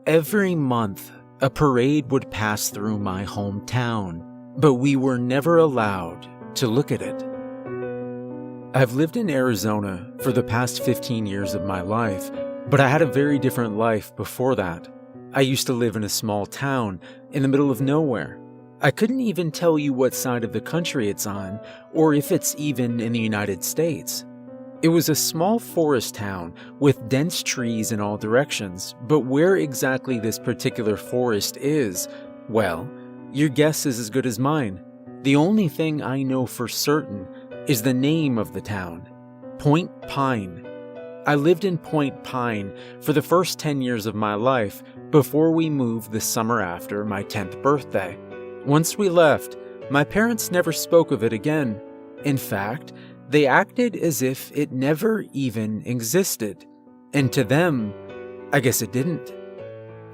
Every month, a parade would pass through my hometown, but we were never allowed to look at it. I've lived in Arizona for the past 15 years of my life, but I had a very different life before that. I used to live in a small town in the middle of nowhere. I couldn't even tell you what side of the country it's on, or if it's even in the United States. It was a small forest town with dense trees in all directions, but where exactly this particular forest is, well, your guess is as good as mine. The only thing I know for certain is the name of the town, Point Pine. I lived in Point Pine for the first 10 years of my life before we moved the summer after my 10th birthday. Once we left, my parents never spoke of it again. In fact, they acted as if it never even existed. And to them, I guess it didn't.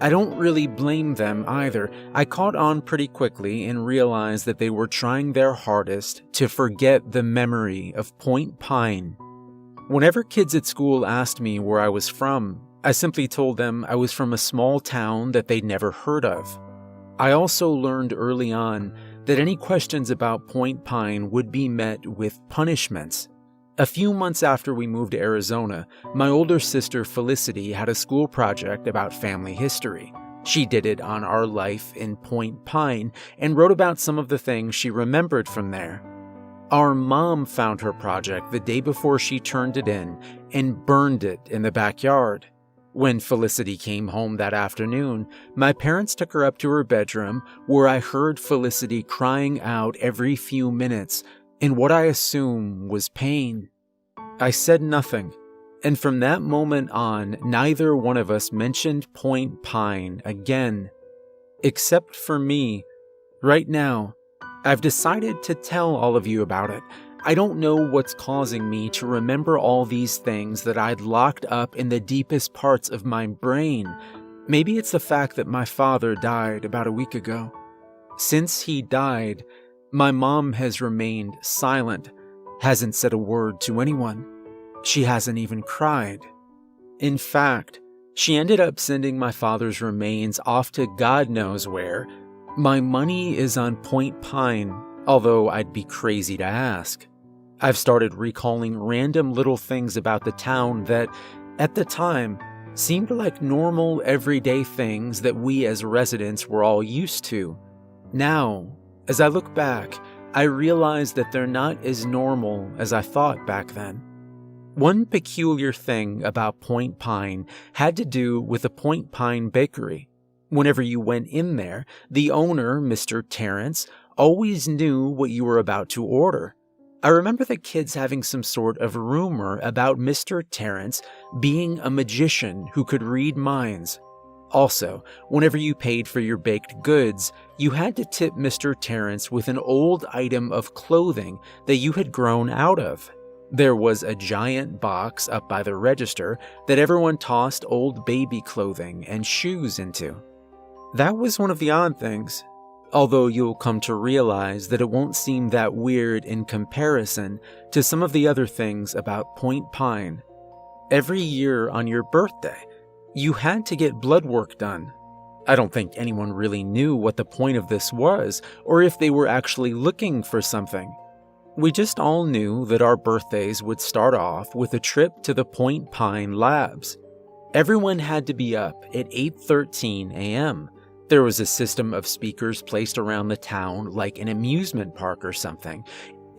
I don't really blame them either. I caught on pretty quickly and realized that they were trying their hardest to forget the memory of Point Pine. Whenever kids at school asked me where I was from, I simply told them I was from a small town that they'd never heard of. I also learned early on that any questions about Point Pine would be met with punishments. A few months after we moved to Arizona, my older sister Felicity had a school project about family history. She did it on our life in Point Pine and wrote about some of the things she remembered from there. Our mom found her project the day before she turned it in and burned it in the backyard. When Felicity came home that afternoon, my parents took her up to her bedroom where I heard Felicity crying out every few minutes in what I assume was pain. I said nothing, and from that moment on, neither one of us mentioned Point Pine again. Except for me. Right now, I've decided to tell all of you about it. I don't know what's causing me to remember all these things that I'd locked up in the deepest parts of my brain. Maybe it's the fact that my father died about a week ago. Since he died, my mom has remained silent, hasn't said a word to anyone. She hasn't even cried. In fact, she ended up sending my father's remains off to God knows where. My money is on Point Pine, although I'd be crazy to ask. I've started recalling random little things about the town that, at the time, seemed like normal everyday things that we as residents were all used to. Now, as I look back, I realize that they're not as normal as I thought back then. One peculiar thing about Point Pine had to do with the Point Pine Bakery. Whenever you went in there, the owner, Mr. Terrence, always knew what you were about to order. I remember the kids having some sort of rumor about Mr. Terrence being a magician who could read minds. Also, whenever you paid for your baked goods, you had to tip Mr. Terrence with an old item of clothing that you had grown out of. There was a giant box up by the register that everyone tossed old baby clothing and shoes into. That was one of the odd things, although you'll come to realize that it won't seem that weird in comparison to some of the other things about Point Pine. Every year on your birthday, you had to get blood work done. I don't think anyone really knew what the point of this was, or if they were actually looking for something. We just all knew that our birthdays would start off with a trip to the Point Pine labs. Everyone had to be up at 8:13 a.m. There was a system of speakers placed around the town like an amusement park or something,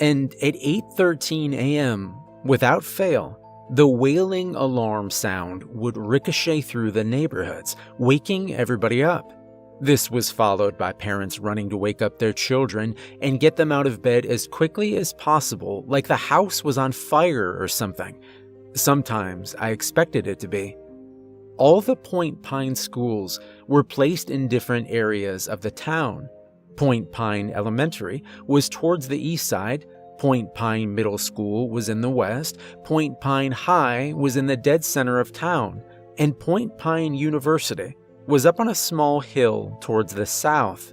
and at 8:13 a.m., without fail, the wailing alarm sound would ricochet through the neighborhoods, waking everybody up. This was followed by parents running to wake up their children and get them out of bed as quickly as possible, like the house was on fire or something. Sometimes I expected it to be. All the Point Pine schools were placed in different areas of the town. Point Pine Elementary was towards the east side, Point Pine Middle School was in the west, Point Pine High was in the dead center of town, and Point Pine University was up on a small hill towards the south.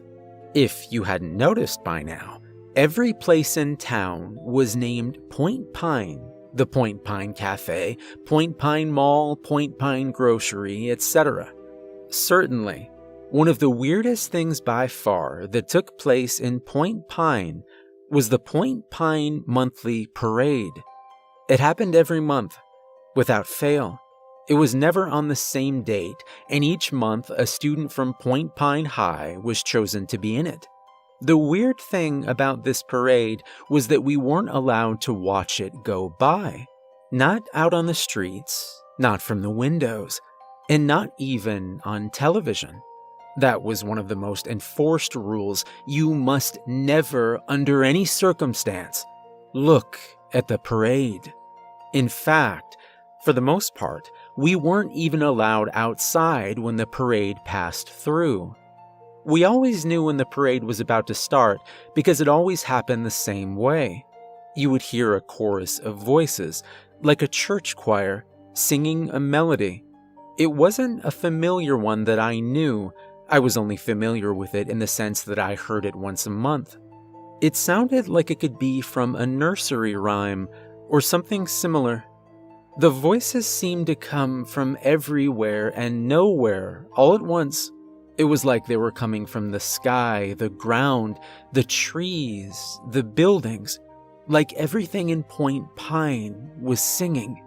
If you hadn't noticed by now, every place in town was named Point Pine. The Point Pine Cafe, Point Pine Mall, Point Pine Grocery, etc. Certainly. One of the weirdest things by far that took place in Point Pine was the Point Pine Monthly Parade. It happened every month, without fail. It was never on the same date, and each month a student from Point Pine High was chosen to be in it. The weird thing about this parade was that we weren't allowed to watch it go by. Not out on the streets, not from the windows, and not even on television. That was one of the most enforced rules. You must never, under any circumstance, look at the parade. In fact, for the most part, we weren't even allowed outside when the parade passed through. We always knew when the parade was about to start because it always happened the same way. You would hear a chorus of voices, like a church choir, singing a melody. It wasn't a familiar one that I knew. I was only familiar with it in the sense that I heard it once a month. It sounded like it could be from a nursery rhyme or something similar. The voices seemed to come from everywhere and nowhere all at once. It was like they were coming from the sky, the ground, the trees, the buildings, like everything in Point Pine was singing.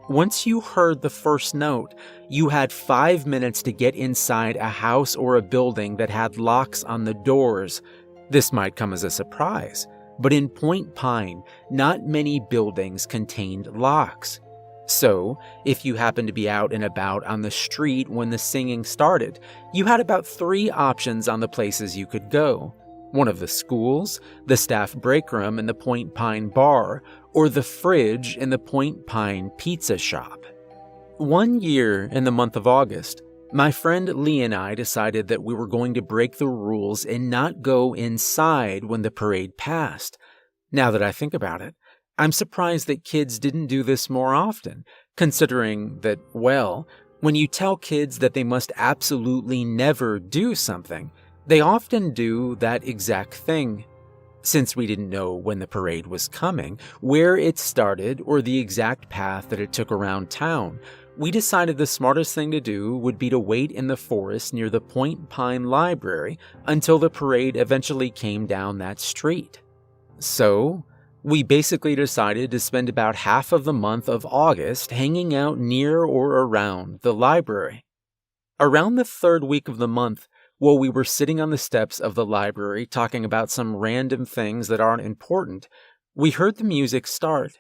Once you heard the first note, you had 5 minutes to get inside a house or a building that had locks on the doors. This might come as a surprise, but in Point Pine, not many buildings contained locks. So, if you happened to be out and about on the street when the singing started, you had about 3 options on the places you could go. One of the schools, the staff break room in the Point Pine bar, or the fridge in the Point Pine pizza shop. One year in the month of August, my friend Lee and I decided that we were going to break the rules and not go inside when the parade passed. Now that I think about it, I'm surprised that kids didn't do this more often, considering that, well, when you tell kids that they must absolutely never do something, they often do that exact thing. Since we didn't know when the parade was coming, where it started, or the exact path that it took around town, we decided the smartest thing to do would be to wait in the forest near the Point Pine Library until the parade eventually came down that street. So, we basically decided to spend about half of the month of August hanging out near or around the library. Around the 3rd week of the month, while we were sitting on the steps of the library talking about some random things that aren't important, we heard the music start.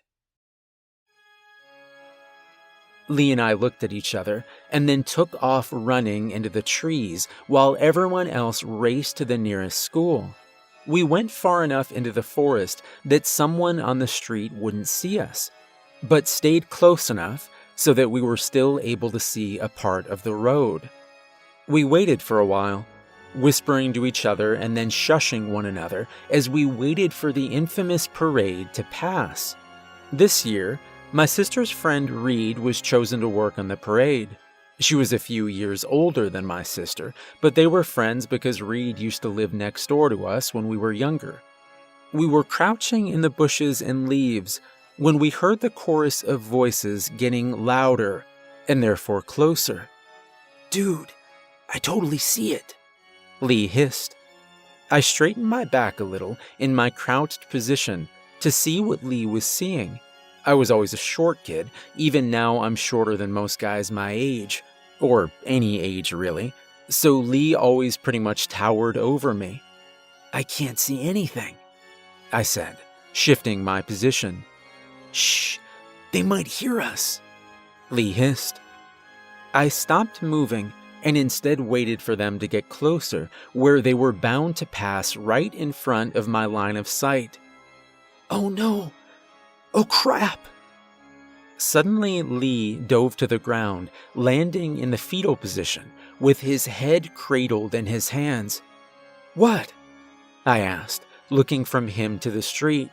Lee and I looked at each other and then took off running into the trees while everyone else raced to the nearest school. We went far enough into the forest that someone on the street wouldn't see us, but stayed close enough so that we were still able to see a part of the road. We waited for a while, whispering to each other and then shushing one another as we waited for the infamous parade to pass. This year, my sister's friend Reed was chosen to work on the parade. She was a few years older than my sister, but they were friends because Reed used to live next door to us when we were younger. We were crouching in the bushes and leaves when we heard the chorus of voices getting louder and therefore closer. "Dude, I totally see it," Lee hissed. I straightened my back a little in my crouched position to see what Lee was seeing. I was always a short kid, even now I'm shorter than most guys my age, or any age really, so Lee always pretty much towered over me. "I can't see anything," I said, shifting my position. "Shh, they might hear us," Lee hissed. I stopped moving and instead waited for them to get closer, where they were bound to pass right in front of my line of sight. "Oh no! Oh crap!" Suddenly, Lee dove to the ground, landing in the fetal position, with his head cradled in his hands. "What?" I asked, looking from him to the street.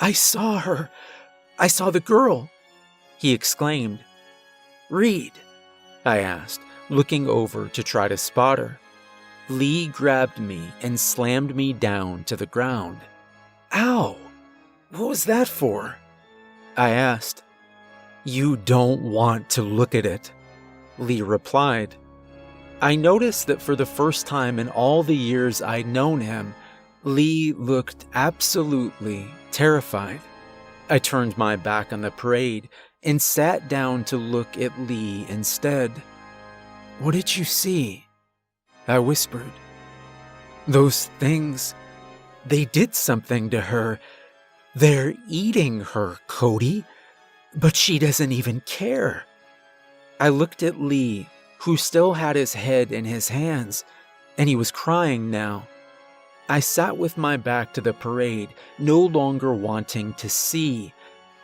"I saw her! I saw the girl!" he exclaimed. "Reed?" I asked, looking over to try to spot her. Lee grabbed me and slammed me down to the ground. "Ow! What was that for?" I asked. "You don't want to look at it," Lee replied. I noticed that for the first time in all the years I'd known him, Lee looked absolutely terrified. I turned my back on the parade and sat down to look at Lee instead. "What did you see?" I whispered. "Those things, they did something to her. They're eating her, Cody, but she doesn't even care." I looked at Lee, who still had his head in his hands, and he was crying now. I sat with my back to the parade, no longer wanting to see.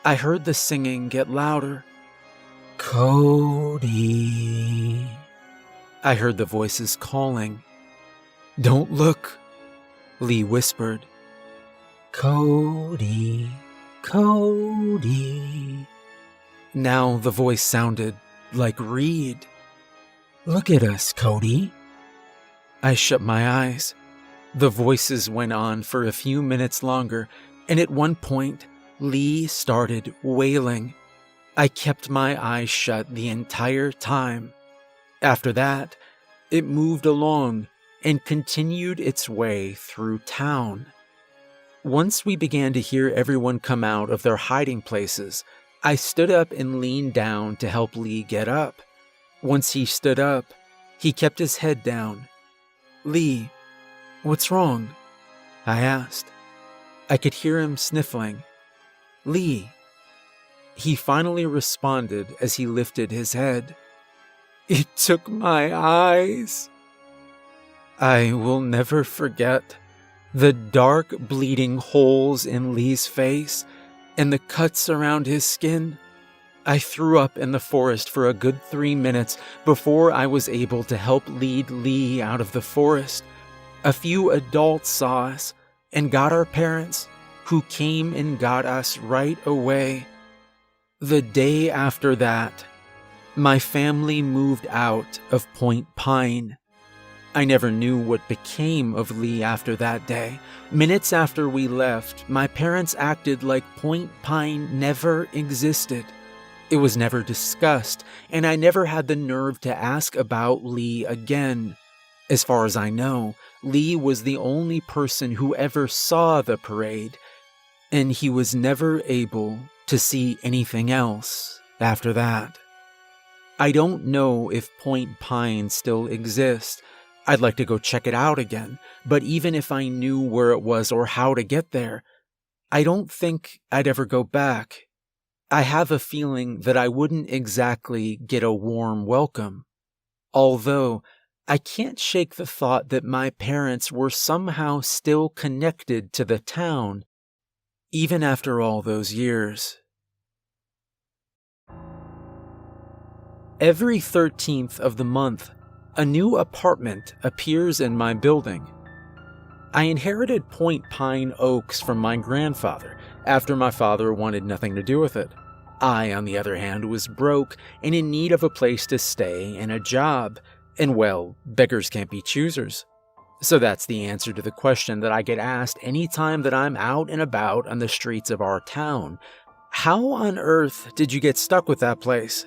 I heard the singing get louder. "Cody." I heard the voices calling. "Don't look," Lee whispered. "Cody, Cody." Now the voice sounded like Reed. "Look at us, Cody." I shut my eyes. The voices went on for a few minutes longer, and at one point, Lee started wailing. I kept my eyes shut the entire time. After that, it moved along and continued its way through town. Once we began to hear everyone come out of their hiding places, I stood up and leaned down to help Lee get up. Once he stood up, he kept his head down. "Lee, what's wrong?" I asked. I could hear him sniffling. "Lee." He finally responded as he lifted his head. "It took my eyes." I will never forget the dark bleeding holes in Lee's face and the cuts around his skin. I threw up in the forest for a good 3 minutes before I was able to help lead Lee out of the forest. A few adults saw us and got our parents, who came and got us right away. The day after that, my family moved out of Point Pine. I never knew what became of Lee after that day. Minutes after we left, my parents acted like Point Pine never existed. It was never discussed, and I never had the nerve to ask about Lee again. As far as I know, Lee was the only person who ever saw the parade, and he was never able to see anything else after that. I don't know if Point Pine still exists. I'd like to go check it out again, but even if I knew where it was or how to get there, I don't think I'd ever go back. I have a feeling that I wouldn't exactly get a warm welcome. Although, I can't shake the thought that my parents were somehow still connected to the town, even after all those years. Every 13th of the month, a new apartment appears in my building. I inherited Point Pine Oaks from my grandfather after my father wanted nothing to do with it. I, on the other hand, was broke and in need of a place to stay and a job, and well, beggars can't be choosers. So that's the answer to the question that I get asked anytime that I'm out and about on the streets of our town. How on earth did you get stuck with that place?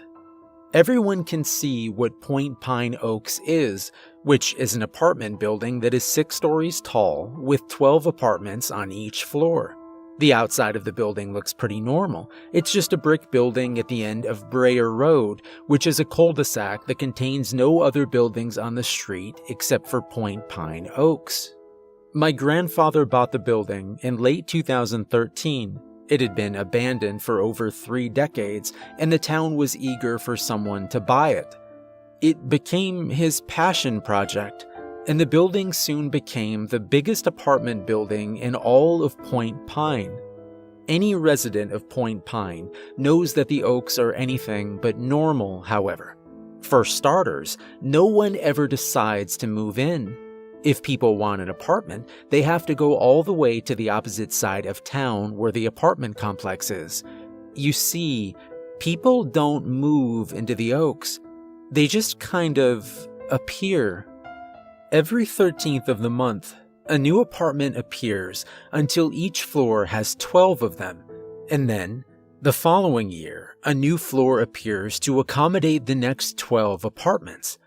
Everyone can see what Point Pine Oaks is, which is an apartment building that is 6 stories tall with 12 apartments on each floor. The outside of the building looks pretty normal. It's just a brick building at the end of Breyer Road, which is a cul-de-sac that contains no other buildings on the street except for Point Pine Oaks. My grandfather bought the building in late 2013. It had been abandoned for over 3 decades, and the town was eager for someone to buy it. It became his passion project, and the building soon became the biggest apartment building in all of Point Pine. Any resident of Point Pine knows that the Oaks are anything but normal, however. For starters, no one ever decides to move in. If people want an apartment, they have to go all the way to the opposite side of town where the apartment complex is. You see, people don't move into the Oaks. They just kind of appear. Every 13th of the month, a new apartment appears until each floor has 12 of them, and then, the following year, a new floor appears to accommodate the next 12 apartments.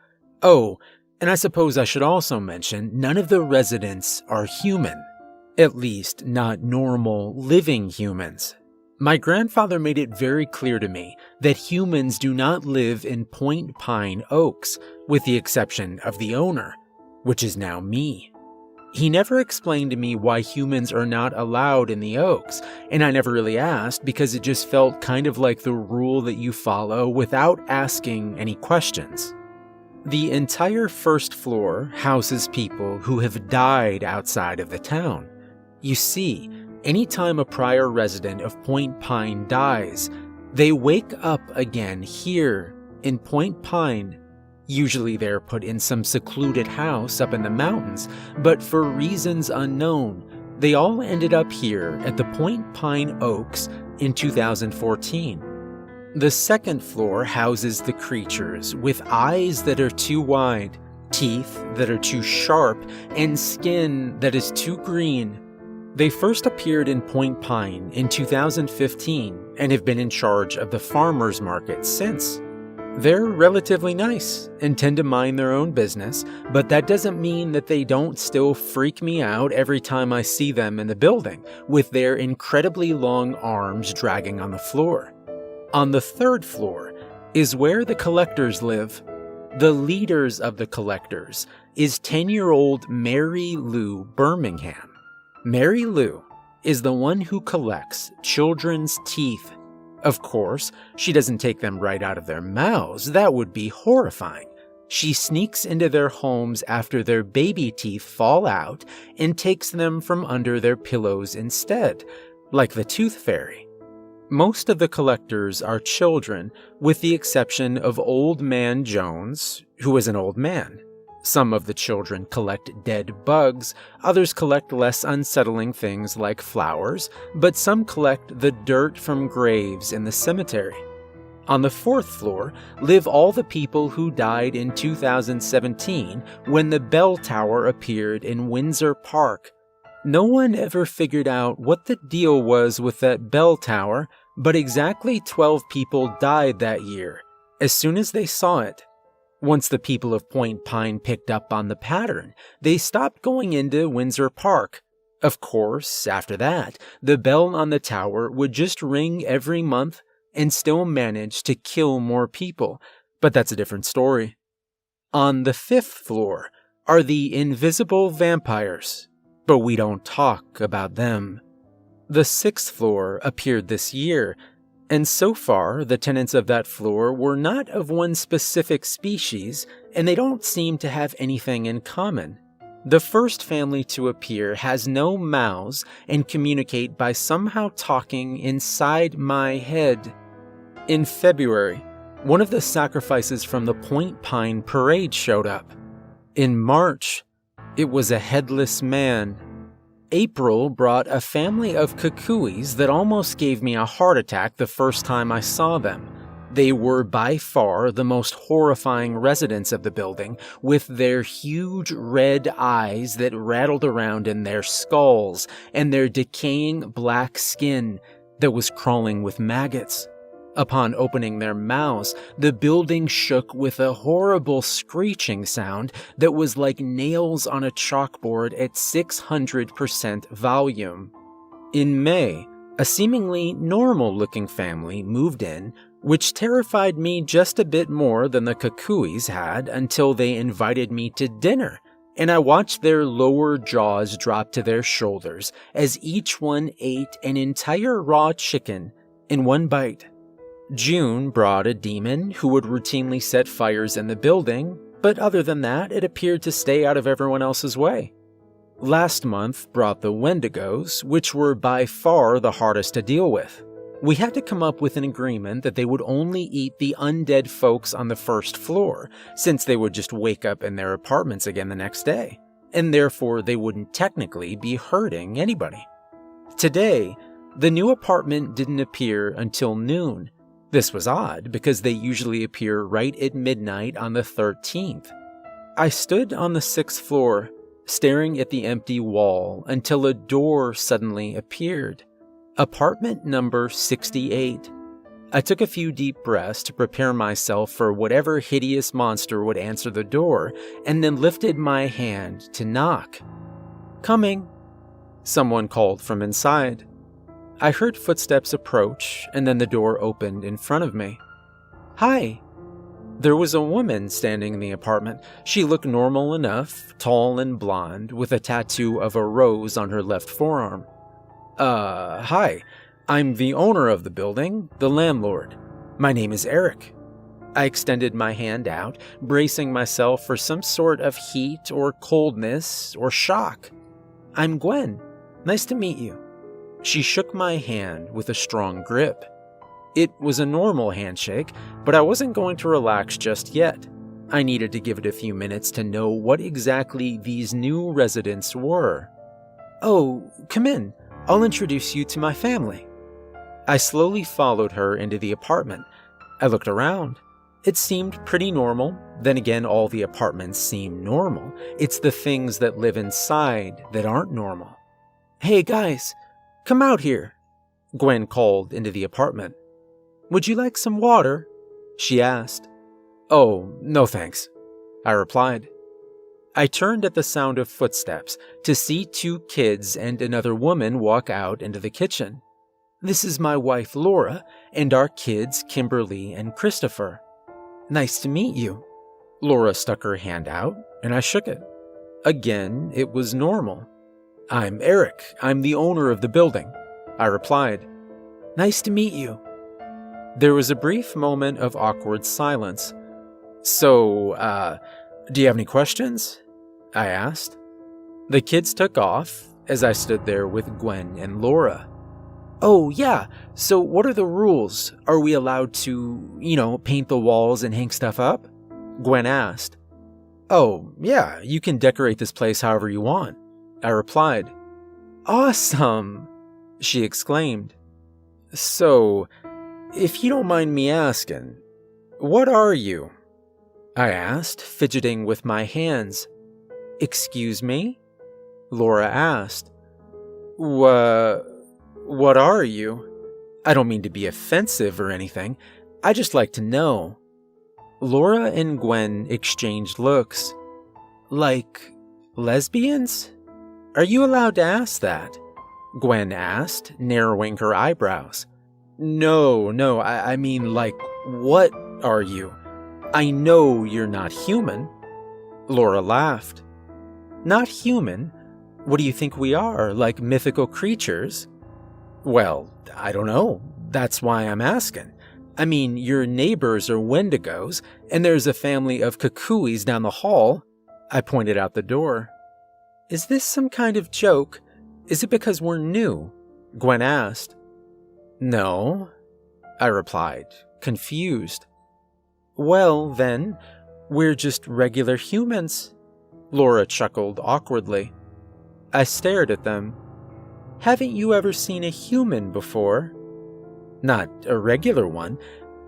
Oh, And I suppose I should also mention, none of the residents are human. At least, not normal, living humans. My grandfather made it very clear to me that humans do not live in Point Pine Oaks, with the exception of the owner, which is now me. He never explained to me why humans are not allowed in the Oaks, and I never really asked because it just felt kind of like the rule that you follow without asking any questions. The entire first floor houses people who have died outside of the town. You see, anytime a prior resident of Point Pine dies, they wake up again here in Point Pine. Usually they're put in some secluded house up in the mountains, but for reasons unknown, they all ended up here at the Point Pine Oaks in 2014. The second floor houses the creatures with eyes that are too wide, teeth that are too sharp, and skin that is too green. They first appeared in Point Pine in 2015 and have been in charge of the farmers market since. They're relatively nice and tend to mind their own business, but that doesn't mean that they don't still freak me out every time I see them in the building, with their incredibly long arms dragging on the floor. On the third floor is where the collectors live. The leaders of the collectors is 10-year-old Mary Lou Birmingham. Mary Lou is the one who collects children's teeth. Of course, she doesn't take them right out of their mouths. That would be horrifying. She sneaks into their homes after their baby teeth fall out and takes them from under their pillows instead, like the tooth fairy. Most of the collectors are children, with the exception of Old Man Jones, who is an old man. Some of the children collect dead bugs, others collect less unsettling things like flowers, but some collect the dirt from graves in the cemetery. On the fourth floor live all the people who died in 2017 when the bell tower appeared in Windsor Park. No one ever figured out what the deal was with that bell tower, but exactly 12 people died that year, as soon as they saw it. Once the people of Point Pine picked up on the pattern, they stopped going into Windsor Park. Of course, after that, the bell on the tower would just ring every month and still manage to kill more people, but that's a different story. On the fifth floor are the invisible vampires, but we don't talk about them. The sixth floor appeared this year, and so far the tenants of that floor were not of one specific species, and they don't seem to have anything in common. The first family to appear has no mouths and communicate by somehow talking inside my head. In February, one of the sacrifices from the Point Pine parade showed up. In March, it was a headless man. April brought a family of cucuys that almost gave me a heart attack the first time I saw them. They were by far the most horrifying residents of the building, with their huge red eyes that rattled around in their skulls and their decaying black skin that was crawling with maggots. Upon opening their mouths, the building shook with a horrible screeching sound that was like nails on a chalkboard at 600% volume. In May, a seemingly normal-looking family moved in, which terrified me just a bit more than the cucuys had until they invited me to dinner, and I watched their lower jaws drop to their shoulders as each one ate an entire raw chicken in one bite. June brought a demon who would routinely set fires in the building, but other than that, it appeared to stay out of everyone else's way. Last month brought the Wendigos, which were by far the hardest to deal with. We had to come up with an agreement that they would only eat the undead folks on the first floor, since they would just wake up in their apartments again the next day, and therefore they wouldn't technically be hurting anybody. Today, the new apartment didn't appear until noon. This was odd because they usually appear right at midnight on the 13th. I stood on the 6th floor, staring at the empty wall until a door suddenly appeared. Apartment number 68. I took a few deep breaths to prepare myself for whatever hideous monster would answer the door, and then lifted my hand to knock. "Coming," someone called from inside. I heard footsteps approach, and then the door opened in front of me. "Hi." There was a woman standing in the apartment. She looked normal enough, tall and blonde, with a tattoo of a rose on her left forearm. Hi. I'm the owner of the building, the landlord. My name is Eric." I extended my hand out, bracing myself for some sort of heat or coldness or shock. "I'm Gwen. Nice to meet you." She shook my hand with a strong grip. It was a normal handshake, but I wasn't going to relax just yet. I needed to give it a few minutes to know what exactly these new residents were. "Oh, come in. I'll introduce you to my family." I slowly followed her into the apartment. I looked around. It seemed pretty normal. Then again, all the apartments seem normal. It's the things that live inside that aren't normal. "Hey guys, come out here," Gwen called into the apartment. "Would you like some water?" she asked. "Oh, no thanks," I replied. I turned at the sound of footsteps to see 2 kids and another woman walk out into the kitchen. "This is my wife Laura and our kids Kimberly and Christopher." "Nice to meet you." Laura stuck her hand out and I shook it. Again, it was normal. "I'm Eric. I'm the owner of the building," I replied. "Nice to meet you." There was a brief moment of awkward silence. "So, do you have any questions?" I asked. The kids took off as I stood there with Gwen and Laura. "Oh, yeah, so what are the rules? Are we allowed to, paint the walls and hang stuff up?" Gwen asked. "Oh, yeah, you can decorate this place however you want," I replied. "Awesome!" she exclaimed. "So, if you don't mind me asking, what are you?" I asked, fidgeting with my hands. "Excuse me?" Laura asked. What are you?" I don't mean to be offensive or anything. I just like to know. Laura and Gwen exchanged looks. "Like lesbians? Are you allowed to ask that?" Gwen asked, narrowing her eyebrows. No, I mean, like, what are you? I know you're not human." Laura laughed. "Not human? What do you think we are, like mythical creatures?" "Well, I don't know. That's why I'm asking. I mean, your neighbors are Wendigos, and there's a family of Kukuis down the hall." I pointed out the door. "Is this some kind of joke? Is it because we're new?" Gwen asked. "No," I replied, confused. "Well, then, we're just regular humans." Laura chuckled awkwardly. I stared at them. "Haven't you ever seen a human before?" "Not a regular one,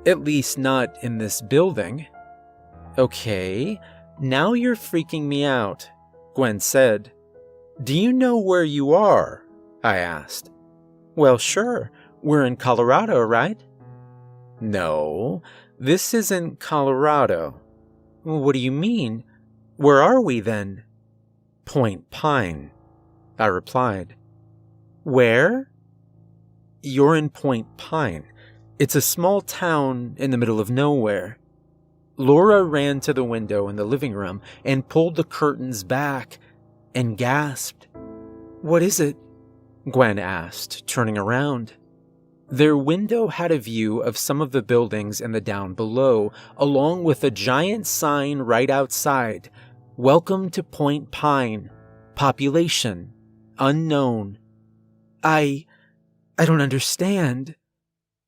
at least not in this building." "Okay, now you're freaking me out," Gwen said. "Do you know where you are?" I asked. "Well, sure. We're in Colorado, right?" "No, this isn't Colorado." "What do you mean? Where are we then?" "Point Pine," I replied. "Where?" "You're in Point Pine. It's a small town in the middle of nowhere." Laura ran to the window in the living room and pulled the curtains back and gasped. "What is it?" Gwen asked, turning around. Their window had a view of some of the buildings in the down below, along with a giant sign right outside. "Welcome to Point Pine. Population unknown." I don't understand.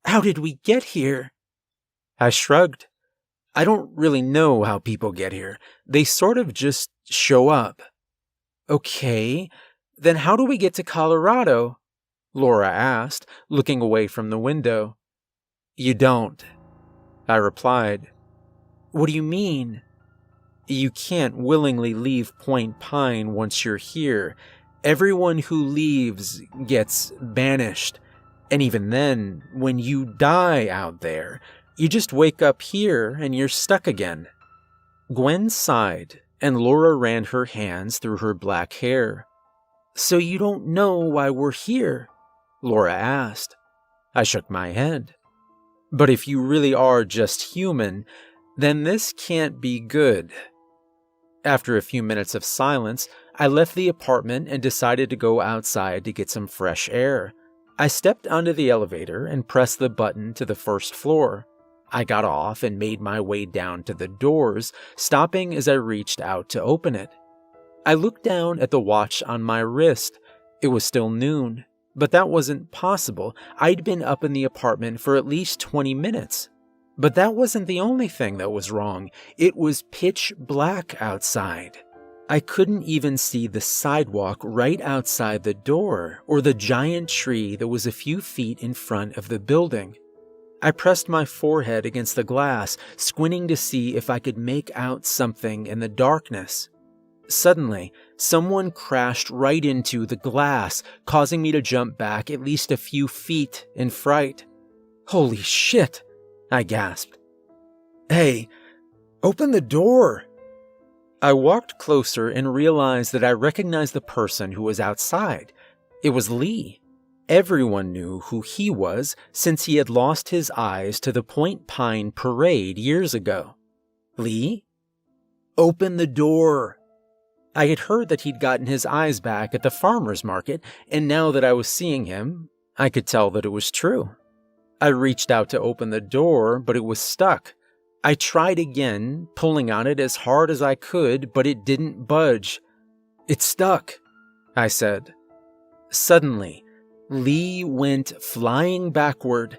How did we get here?" I shrugged. "I don't really know how people get here. They sort of just show up." "Okay, then how do we get to Colorado?" Laura asked, looking away from the window. "You don't," I replied. "What do you mean?" "You can't willingly leave Point Pine once you're here. Everyone who leaves gets banished. And even then, when you die out there, you just wake up here and you're stuck again." Gwen sighed, and Laura ran her hands through her black hair. "So you don't know why we're here?" Laura asked. I shook my head. "But if you really are just human, then this can't be good." After a few minutes of silence, I left the apartment and decided to go outside to get some fresh air. I stepped onto the elevator and pressed the button to the first floor. I got off and made my way down to the doors, stopping as I reached out to open it. I looked down at the watch on my wrist. It was still noon, but that wasn't possible. I'd been up in the apartment for at least 20 minutes. But that wasn't the only thing that was wrong. It was pitch black outside. I couldn't even see the sidewalk right outside the door or the giant tree that was a few feet in front of the building. I pressed my forehead against the glass, squinting to see if I could make out something in the darkness. Suddenly, someone crashed right into the glass, causing me to jump back at least a few feet in fright. "Holy shit!" I gasped. "Hey, open the door!" I walked closer and realized that I recognized the person who was outside. It was Lee. Everyone knew who he was since he had lost his eyes to the Point Pine parade years ago. "Lee? Open the door!" I had heard that he'd gotten his eyes back at the farmer's market, and now that I was seeing him, I could tell that it was true. I reached out to open the door, but it was stuck. I tried again, pulling on it as hard as I could, but it didn't budge. "It's stuck," I said. Suddenly, Lee went flying backward,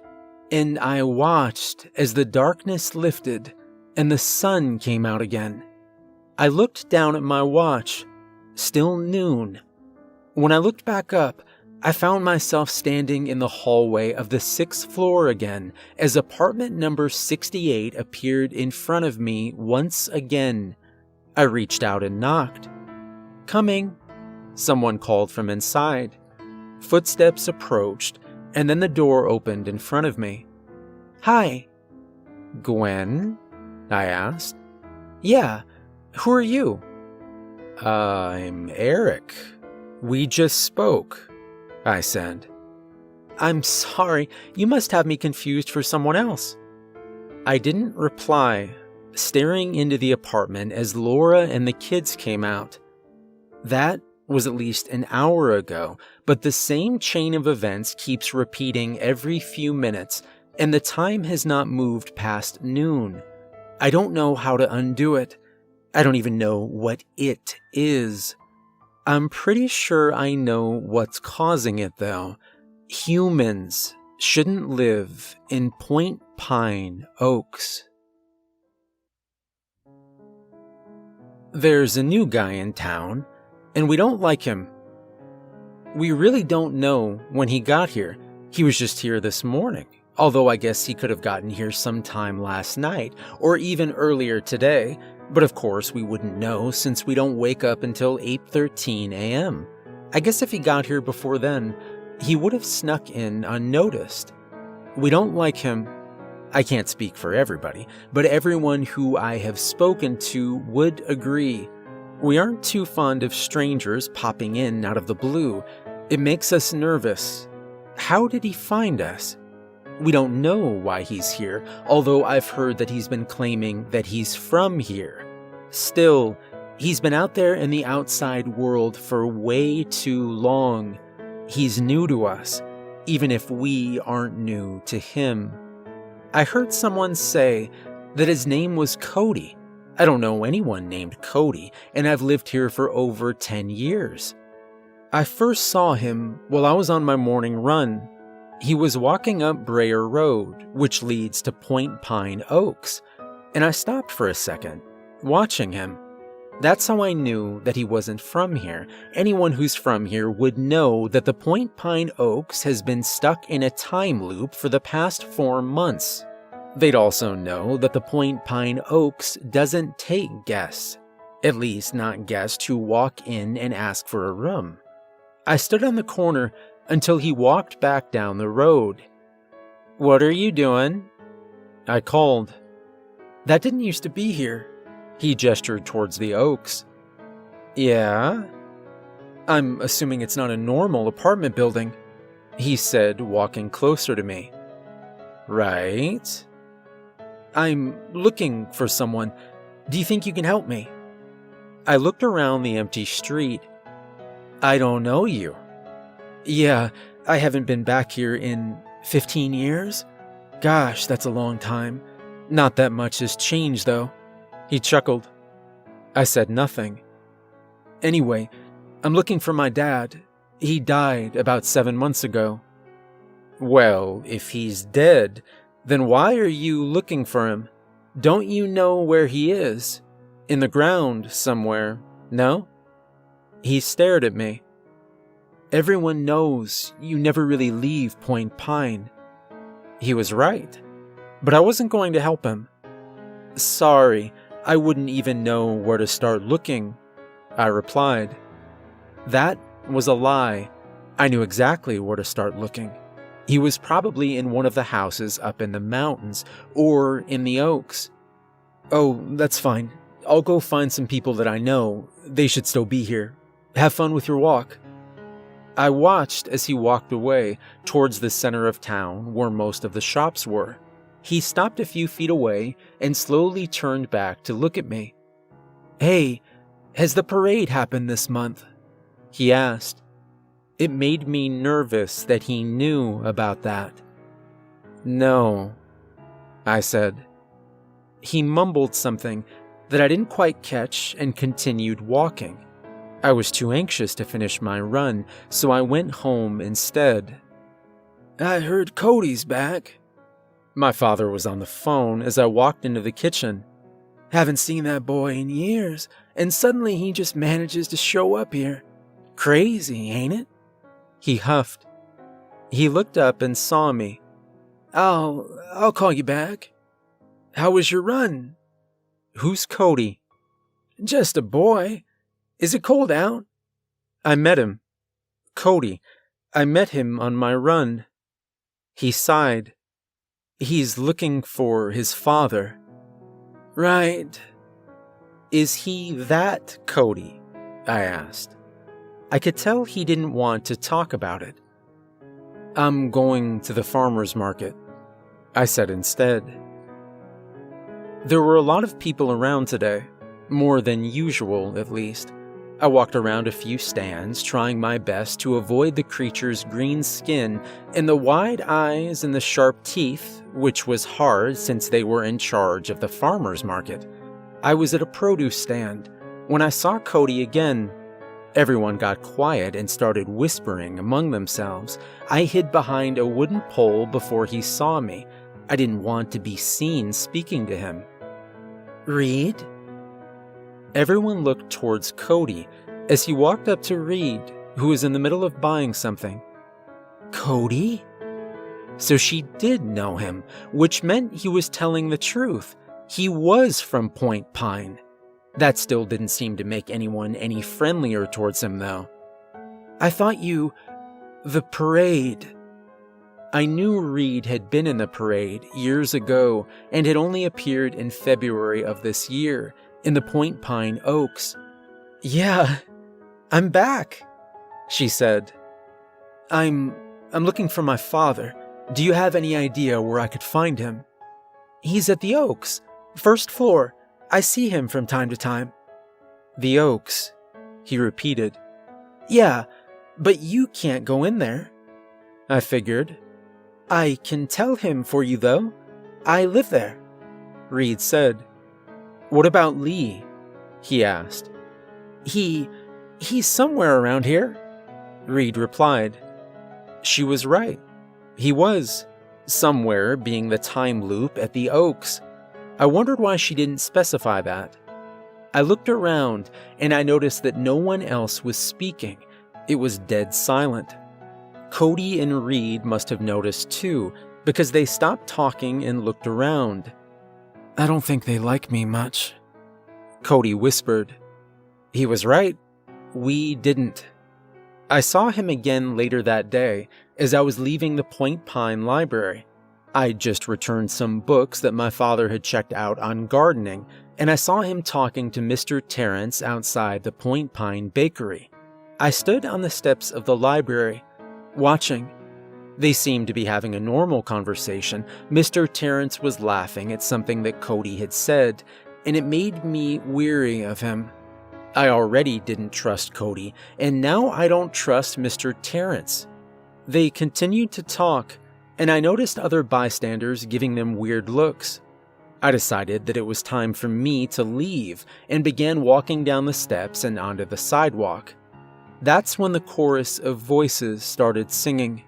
and I watched as the darkness lifted and the sun came out again. I looked down at my watch. Still noon. When I looked back up, I found myself standing in the hallway of the 6th floor again as apartment number 68 appeared in front of me once again. I reached out and knocked. "Coming," someone called from inside. Footsteps approached, and then the door opened in front of me. "Hi." "Gwen?" I asked. "Yeah, who are you?" "I'm Eric. We just spoke," I said. "I'm sorry, you must have me confused for someone else." I didn't reply, staring into the apartment as Laura and the kids came out. That was at least an hour ago, but the same chain of events keeps repeating every few minutes, and the time has not moved past noon. I don't know how to undo it. I don't even know what it is. I'm pretty sure I know what's causing it, though. Humans shouldn't live in Point Pine Oaks. There's a new guy in town, and we don't like him. We really don't know when he got here. He was just here this morning, although I guess he could have gotten here sometime last night, or even earlier today. But of course we wouldn't know since we don't wake up until 8:13 a.m. I guess if he got here before then, he would have snuck in unnoticed. We don't like him. I can't speak for everybody, but everyone who I have spoken to would agree. We aren't too fond of strangers popping in out of the blue. It makes us nervous. How did he find us? We don't know why he's here, although I've heard that he's been claiming that he's from here. Still, he's been out there in the outside world for way too long. He's new to us, even if we aren't new to him. I heard someone say that his name was Cody. I don't know anyone named Cody, and I've lived here for over 10 years. I first saw him while I was on my morning run. He was walking up Brayer Road, which leads to Point Pine Oaks, and I stopped for a second, watching him. That's how I knew that he wasn't from here. Anyone who's from here would know that the Point Pine Oaks has been stuck in a time loop for the past 4 months. They'd also know that the Point Pine Oaks doesn't take guests, at least not guests who walk in and ask for a room. I stood on the corner, until he walked back down the road. "What are you doing?" I called. "That didn't used to be here." He gestured towards the oaks. "Yeah? I'm assuming it's not a normal apartment building," he said, walking closer to me. "Right? I'm looking for someone. Do you think you can help me?" I looked around the empty street. "I don't know you." "Yeah, I haven't been back here in 15 years. Gosh, that's a long time. Not that much has changed, though." He chuckled. I said nothing. "Anyway, I'm looking for my dad. He died about 7 months ago." "Well, if he's dead, then why are you looking for him? Don't you know where he is? In the ground somewhere, no?" He stared at me. "Everyone knows you never really leave Point Pine." He was right, but I wasn't going to help him. "Sorry, I wouldn't even know where to start looking," I replied. That was a lie. I knew exactly where to start looking. He was probably in one of the houses up in the mountains or in the oaks. "Oh, that's fine. I'll go find some people that I know. They should still be here. Have fun with your walk." I watched as he walked away towards the center of town where most of the shops were. He stopped a few feet away and slowly turned back to look at me. "Hey, has the parade happened this month?" he asked. It made me nervous that he knew about that. "No," I said. He mumbled something that I didn't quite catch and continued walking. I was too anxious to finish my run, so I went home instead. "I heard Cody's back." My father was on the phone as I walked into the kitchen. "Haven't seen that boy in years, and suddenly he just manages to show up here. Crazy, ain't it?" He huffed. He looked up and saw me. I'll call you back." "How was your run?" "Who's Cody?" "Just a boy. Is it cold out?" "I met him. Cody. I met him on my run." He sighed. "He's looking for his father." "Right." "Is he that Cody?" I asked. I could tell he didn't want to talk about it. "I'm going to the farmer's market," I said instead. There were a lot of people around today, more than usual at least. I walked around a few stands, trying my best to avoid the creature's green skin and the wide eyes and the sharp teeth, which was hard since they were in charge of the farmer's market. I was at a produce stand when I saw Cody again. Everyone got quiet and started whispering among themselves. I hid behind a wooden pole before he saw me. I didn't want to be seen speaking to him. "Reed?" Everyone looked towards Cody as he walked up to Reed, who was in the middle of buying something. "Cody?" So she did know him, which meant he was telling the truth. He was from Point Pine. That still didn't seem to make anyone any friendlier towards him, though. "I thought the parade." I knew Reed had been in the parade years ago and had only appeared in February of this year in the Point Pine Oaks. "Yeah, I'm back," she said. I'm looking for my father. Do you have any idea where I could find him?" "He's at the Oaks, first floor. I see him from time to time." "The Oaks," he repeated. "Yeah, but you can't go in there." I figured. "I can tell him for you, though. I live there," Reed said. "What about Lee?" he asked. He's somewhere around here," Reed replied. She was right. He was. Somewhere being the time loop at the Oaks. I wondered why she didn't specify that. I looked around and I noticed that no one else was speaking. It was dead silent. Cody and Reed must have noticed too, because they stopped talking and looked around. "I don't think they like me much," Cody whispered. He was right. We didn't. I saw him again later that day as I was leaving the Point Pine Library. I'd just returned some books that my father had checked out on gardening, and I saw him talking to Mr. Terrence outside the Point Pine Bakery. I stood on the steps of the library, watching. They seemed to be having a normal conversation. Mr. Terrence was laughing at something that Cody had said, and it made me weary of him. I already didn't trust Cody, and now I don't trust Mr. Terrence. They continued to talk, and I noticed other bystanders giving them weird looks. I decided that it was time for me to leave and began walking down the steps and onto the sidewalk. That's when the chorus of voices started singing.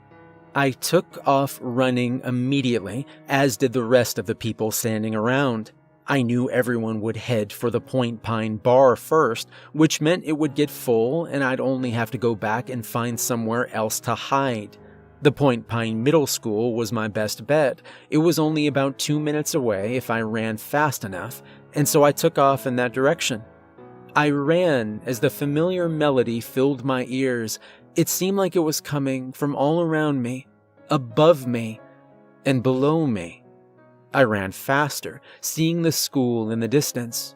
I took off running immediately, as did the rest of the people standing around. I knew everyone would head for the Point Pine bar first, which meant it would get full and I'd only have to go back and find somewhere else to hide. The Point Pine Middle School was my best bet. It was only about 2 minutes away if I ran fast enough, and so I took off in that direction. I ran as the familiar melody filled my ears. It seemed like it was coming from all around me, above me, and below me. I ran faster, seeing the school in the distance.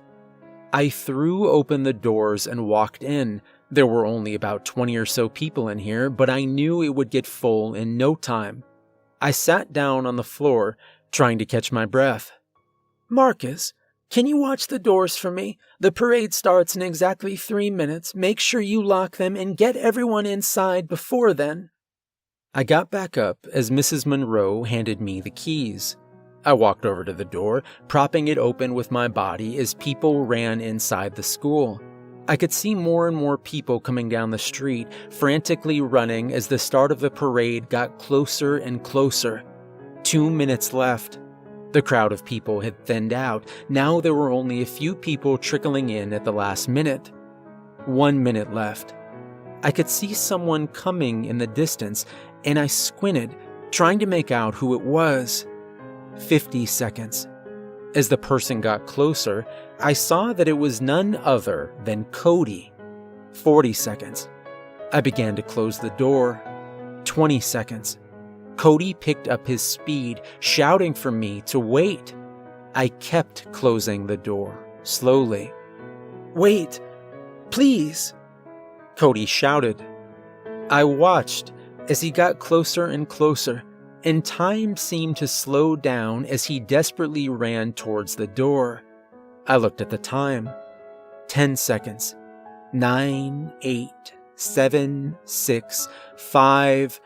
I threw open the doors and walked in. There were only about 20 or so people in here, but I knew it would get full in no time. I sat down on the floor, trying to catch my breath. "Marcus, can you watch the doors for me? The parade starts in exactly 3 minutes. Make sure you lock them and get everyone inside before then." I got back up as Mrs. Monroe handed me the keys. I walked over to the door, propping it open with my body as people ran inside the school. I could see more and more people coming down the street, frantically running as the start of the parade got closer and closer. 2 minutes left. The crowd of people had thinned out. Now there were only a few people trickling in at the last minute. 1 minute left. I could see someone coming in the distance, and I squinted, trying to make out who it was. 50 seconds. As the person got closer, I saw that it was none other than Cody. 40 seconds. I began to close the door. 20 seconds. Cody picked up his speed, shouting for me to wait. I kept closing the door, slowly. "Wait, please," Cody shouted. I watched as he got closer and closer, and time seemed to slow down as he desperately ran towards the door. I looked at the time. 10 seconds. 9, 8, 7, 6, 5.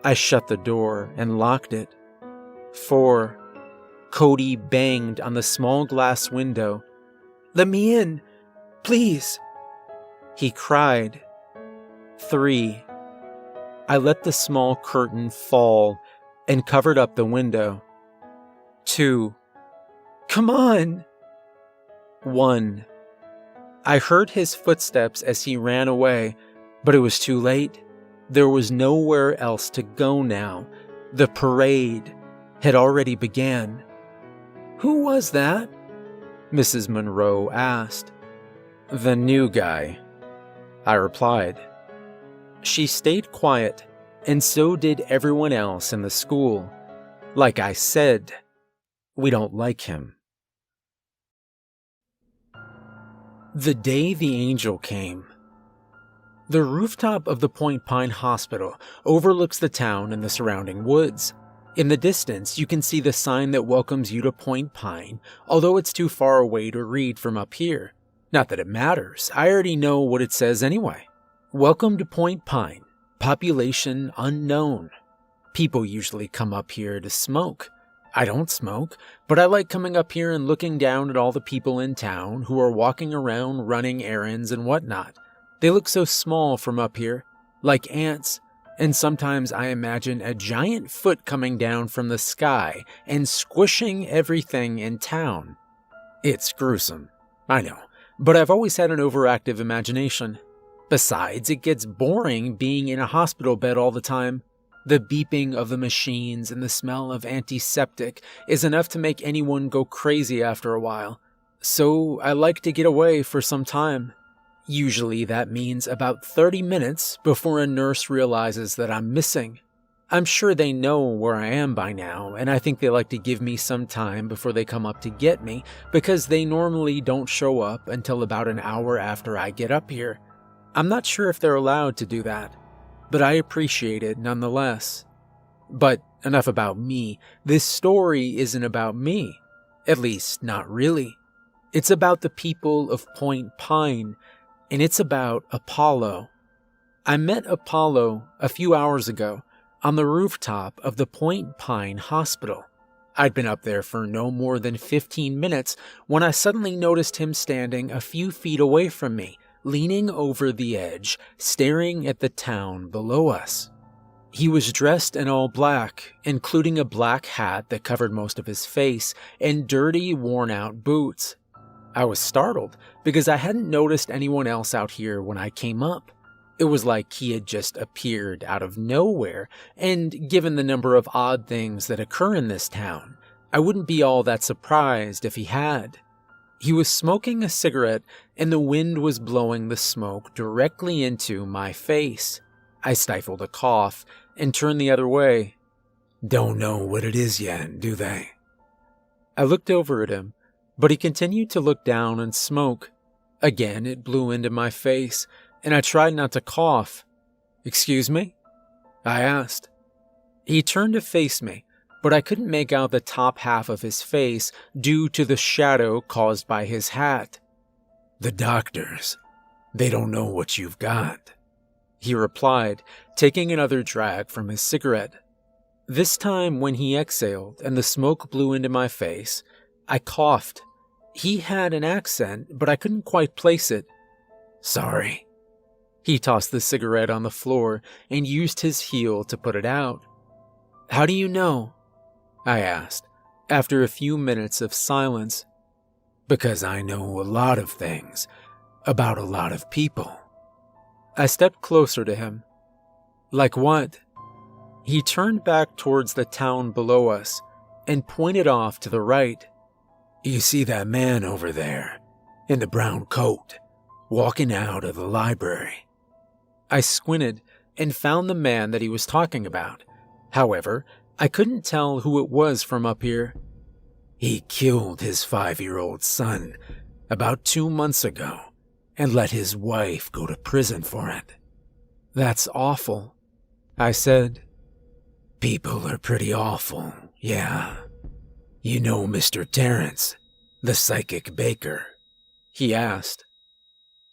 I shut the door and locked it. 4. Cody banged on the small glass window. "Let me in, please," he cried. 3. I let the small curtain fall and covered up the window. 2. "Come on." 1. I heard his footsteps as he ran away, but it was too late. There was nowhere else to go now. The parade had already began. "Who was that?" Mrs. Monroe asked. "The new guy," I replied. She stayed quiet, and so did everyone else in the school. Like I said, we don't like him. The day the angel came. The rooftop of the Point Pine Hospital overlooks the town and the surrounding woods. In the distance, you can see the sign that welcomes you to Point Pine, although it's too far away to read from up here. Not that it matters, I already know what it says anyway. Welcome to Point Pine, population unknown. People usually come up here to smoke. I don't smoke, but I like coming up here and looking down at all the people in town who are walking around running errands and whatnot. They look so small from up here, like ants, and sometimes I imagine a giant foot coming down from the sky and squishing everything in town. It's gruesome, I know, but I've always had an overactive imagination. Besides, it gets boring being in a hospital bed all the time. The beeping of the machines and the smell of antiseptic is enough to make anyone go crazy after a while. So I like to get away for some time. Usually that means about 30 minutes before a nurse realizes that I'm missing. I'm sure they know where I am by now, and I think they like to give me some time before they come up to get me because they normally don't show up until about an hour after I get up here. I'm not sure if they're allowed to do that, but I appreciate it nonetheless. But enough about me. This story isn't about me. At least, not really. It's about the people of Point Pine, and it's about Apollo. I met Apollo a few hours ago on the rooftop of the Point Pine Hospital. I'd been up there for no more than 15 minutes when I suddenly noticed him standing a few feet away from me, leaning over the edge, staring at the town below us. He was dressed in all black, including a black hat that covered most of his face and dirty, worn-out boots. I was startled because I hadn't noticed anyone else out here when I came up. It was like he had just appeared out of nowhere, and given the number of odd things that occur in this town, I wouldn't be all that surprised if he had. He was smoking a cigarette, and the wind was blowing the smoke directly into my face. I stifled a cough and turned the other way. Don't know what it is yet, do they? I looked over at him, but he continued to look down and smoke. Again, it blew into my face, and I tried not to cough. "Excuse me?" I asked. He turned to face me, but I couldn't make out the top half of his face due to the shadow caused by his hat. "The doctors, they don't know what you've got," he replied, taking another drag from his cigarette. This time, when he exhaled and the smoke blew into my face, I coughed. He had an accent, but I couldn't quite place it. "Sorry." He tossed the cigarette on the floor and used his heel to put it out. "How do you know?" I asked, after a few minutes of silence. "Because I know a lot of things about a lot of people." I stepped closer to him. "Like what?" He turned back towards the town below us and pointed off to the right. "You see that man over there, in the brown coat, walking out of the library?" I squinted and found the man that he was talking about. However, I couldn't tell who it was from up here. "He killed his 5-year-old son about 2 months ago and let his wife go to prison for it." "That's awful," I said. "People are pretty awful, yeah. You know Mr. Terrence, the psychic baker?" he asked.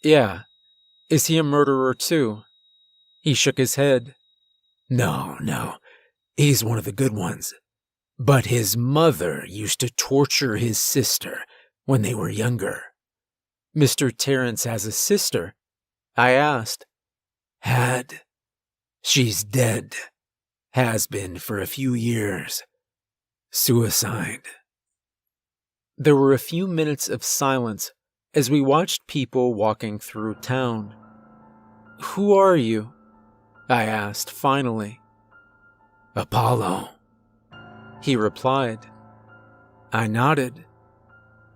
"Yeah. Is he a murderer too?" He shook his head. No, he's one of the good ones. But his mother used to torture his sister when they were younger." "Mr. Terrence has a sister?" I asked. "Had. She's dead. Has been for a few years. Suicide." There were a few minutes of silence as we watched people walking through town. "Who are you?" I asked finally. "Apollo," he replied. I nodded.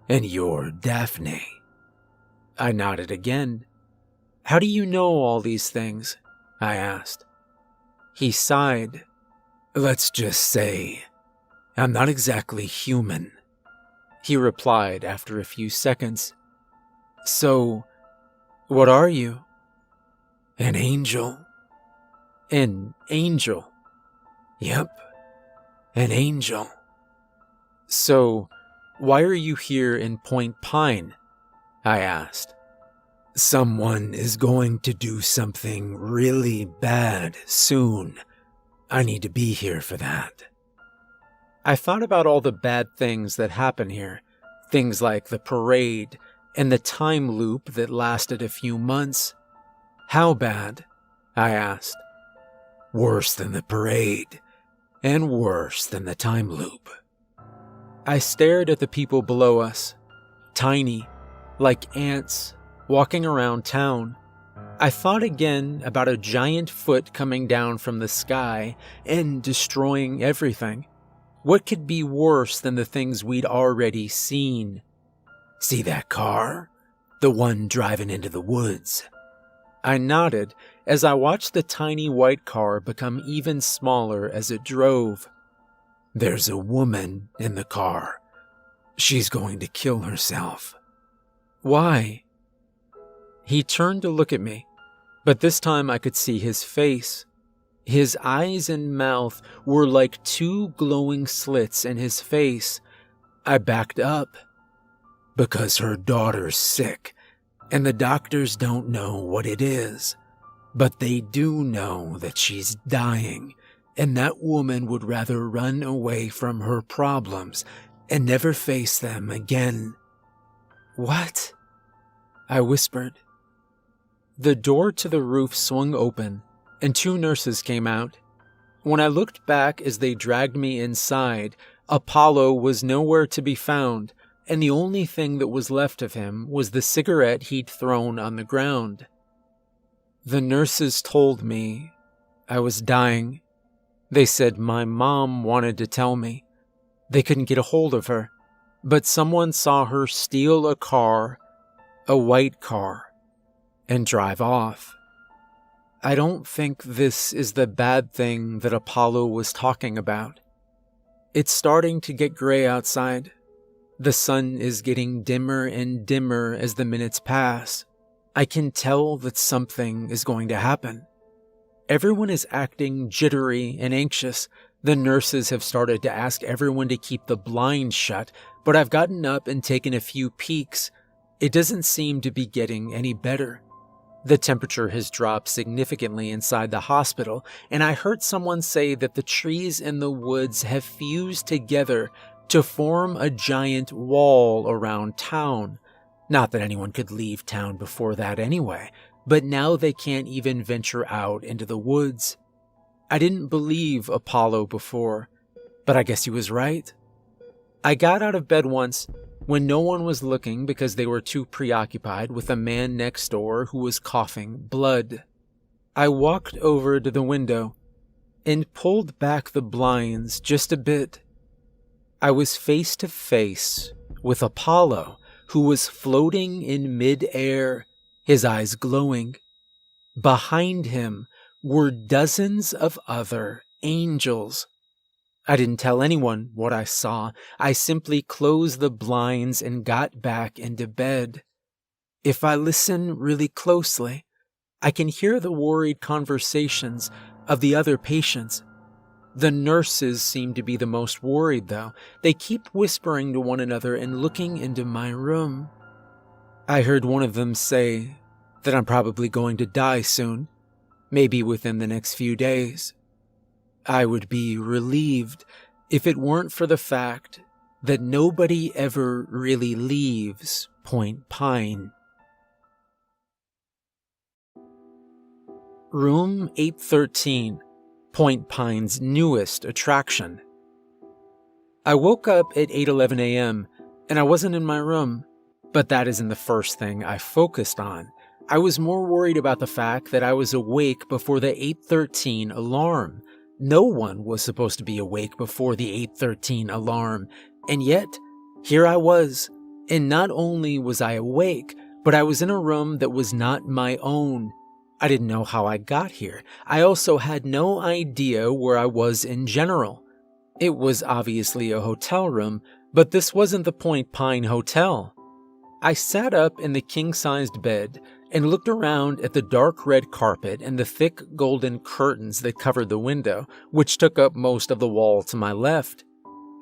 "And you're Daphne." I nodded again. "How do you know all these things?" I asked. He sighed. "Let's just say, I'm not exactly human," he replied after a few seconds. "So, what are you?" "An angel." "An angel?" "Yep, an angel." "So, why are you here in Point Pine?" I asked. "Someone is going to do something really bad soon. I need to be here for that." I thought about all the bad things that happen here, things like the parade and the time loop that lasted a few months. "How bad?" I asked. "Worse than the parade, and worse than the time loop." I stared at the people below us, tiny, like ants, walking around town. I thought again about a giant foot coming down from the sky and destroying everything. What could be worse than the things we'd already seen? "See that car? The one driving into the woods." I nodded as I watched the tiny white car become even smaller as it drove. "There's a woman in the car. She's going to kill herself." "Why?" He turned to look at me, but this time I could see his face. His eyes and mouth were like two glowing slits in his face. I backed up. "Because her daughter's sick, and the doctors don't know what it is. But they do know that she's dying, and that woman would rather run away from her problems and never face them again." "What?" I whispered. The door to the roof swung open, and two nurses came out. When I looked back as they dragged me inside, Apollo was nowhere to be found, and the only thing that was left of him was the cigarette he'd thrown on the ground. The nurses told me I was dying. They said my mom wanted to tell me. They couldn't get a hold of her, but someone saw her steal a car, a white car, and drive off. I don't think this is the bad thing that Apollo was talking about. It's starting to get gray outside. The sun is getting dimmer and dimmer as the minutes pass. I can tell that something is going to happen. Everyone is acting jittery and anxious. The nurses have started to ask everyone to keep the blinds shut, but I've gotten up and taken a few peeks. It doesn't seem to be getting any better. The temperature has dropped significantly inside the hospital, and I heard someone say that the trees in the woods have fused together to form a giant wall around town. Not that anyone could leave town before that anyway, but now they can't even venture out into the woods. I didn't believe Apollo before, but I guess he was right. I got out of bed once when no one was looking because they were too preoccupied with a man next door who was coughing blood. I walked over to the window and pulled back the blinds just a bit. I was face to face with Apollo, who was floating in mid-air, his eyes glowing. Behind him were dozens of other angels. I didn't tell anyone what I saw. I simply closed the blinds and got back into bed. If I listen really closely, I can hear the worried conversations of the other patients. The nurses seem to be the most worried, though. They keep whispering to one another and looking into my room. I heard one of them say that I'm probably going to die soon, maybe within the next few days. I would be relieved if it weren't for the fact that nobody ever really leaves Point Pine. Room 813, Point Pine's newest attraction. I woke up at 8:11 a.m. and I wasn't in my room, but that isn't the first thing I focused on. I was more worried about the fact that I was awake before the 8:13 alarm. No one was supposed to be awake before the 8:13 alarm, and yet, here I was, and not only was I awake, but I was in a room that was not my own. I didn't know how I got here. I also had no idea where I was in general. It was obviously a hotel room, but this wasn't the Point Pine Hotel. I sat up in the king-sized bed and looked around at the dark red carpet and the thick golden curtains that covered the window, which took up most of the wall to my left.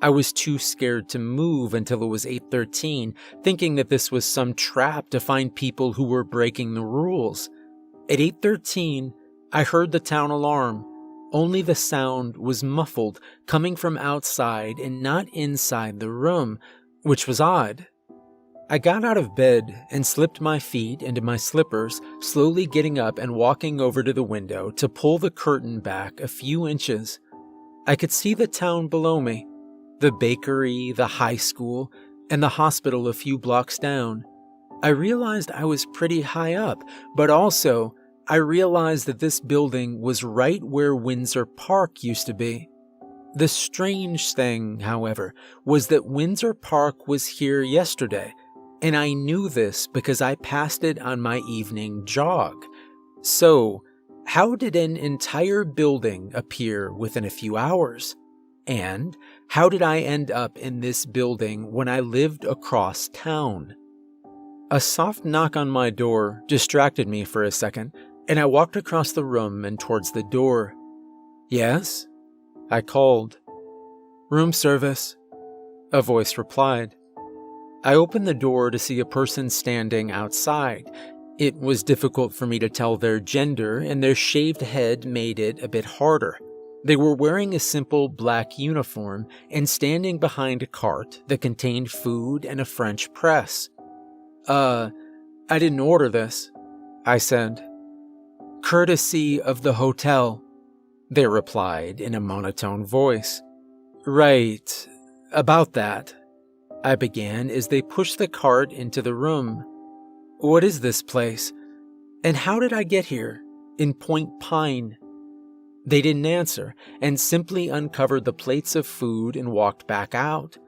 I was too scared to move until it was 8:13, thinking that this was some trap to find people who were breaking the rules. At 8:13, I heard the town alarm, only the sound was muffled, coming from outside and not inside the room, which was odd. I got out of bed and slipped my feet into my slippers, slowly getting up and walking over to the window to pull the curtain back a few inches. I could see the town below me, the bakery, the high school, and the hospital a few blocks down. I realized I was pretty high up, but also I realized that this building was right where Windsor Park used to be. The strange thing, however, was that Windsor Park was here yesterday, and I knew this because I passed it on my evening jog. So, how did an entire building appear within a few hours? And how did I end up in this building when I lived across town? A soft knock on my door distracted me for a second, and I walked across the room and towards the door. "Yes?" I called. "Room service," a voice replied. I opened the door to see a person standing outside. It was difficult for me to tell their gender, and their shaved head made it a bit harder. They were wearing a simple black uniform and standing behind a cart that contained food and a French press. I didn't order this," I said. "Courtesy of the hotel," they replied in a monotone voice. "Right, about that," I began as they pushed the cart into the room. "What is this place? And how did I get here, in Point Pine?" They didn't answer and simply uncovered the plates of food and walked back out.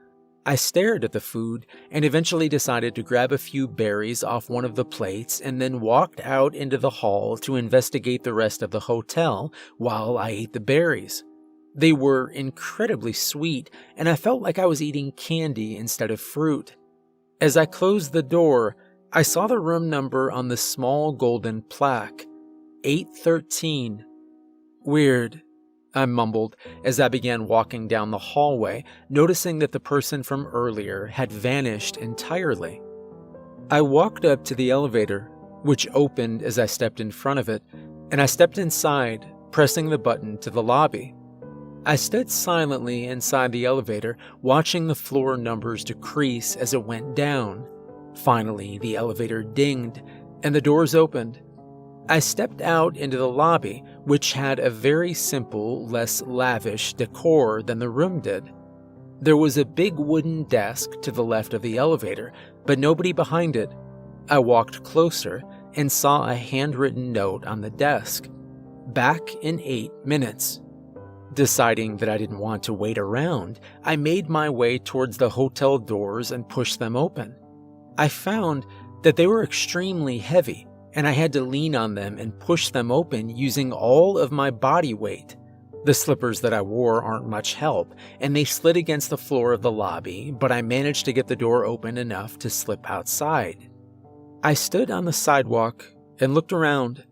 I stared at the food and eventually decided to grab a few berries off one of the plates and then walked out into the hall to investigate the rest of the hotel while I ate the berries. They were incredibly sweet, and I felt like I was eating candy instead of fruit. As I closed the door, I saw the room number on the small golden plaque, 813. "Weird," I mumbled as I began walking down the hallway, noticing that the person from earlier had vanished entirely. I walked up to the elevator, which opened as I stepped in front of it, and I stepped inside, pressing the button to the lobby. I stood silently inside the elevator, watching the floor numbers decrease as it went down. Finally, the elevator dinged, and the doors opened. I stepped out into the lobby, which had a very simple, less lavish decor than the room did. There was a big wooden desk to the left of the elevator, but nobody behind it. I walked closer and saw a handwritten note on the desk. "Back in 8 minutes. Deciding that I didn't want to wait around, I made my way towards the hotel doors and pushed them open. I found that they were extremely heavy, and I had to lean on them and push them open using all of my body weight. The slippers that I wore aren't much help, and they slid against the floor of the lobby, but I managed to get the door open enough to slip outside. I stood on the sidewalk and looked around.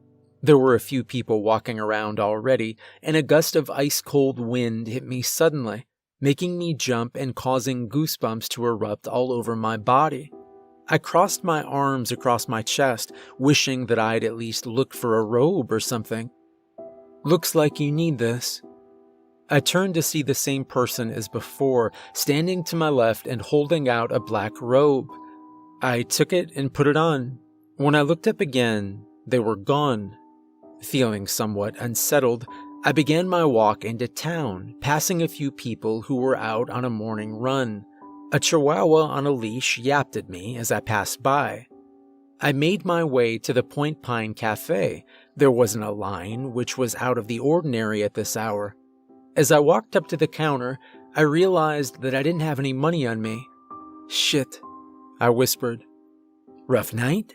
There were a few people walking around already, and a gust of ice-cold wind hit me suddenly, making me jump and causing goosebumps to erupt all over my body. I crossed my arms across my chest, wishing that I'd at least looked for a robe or something. "Looks like you need this." I turned to see the same person as before, standing to my left and holding out a black robe. I took it and put it on. When I looked up again, they were gone. Feeling somewhat unsettled, I began my walk into town, passing a few people who were out on a morning run. A chihuahua on a leash yapped at me as I passed by. I made my way to the Point Pine Cafe. There wasn't a line, which was out of the ordinary at this hour. As I walked up to the counter, I realized that I didn't have any money on me. "Shit," I whispered. "Rough night?"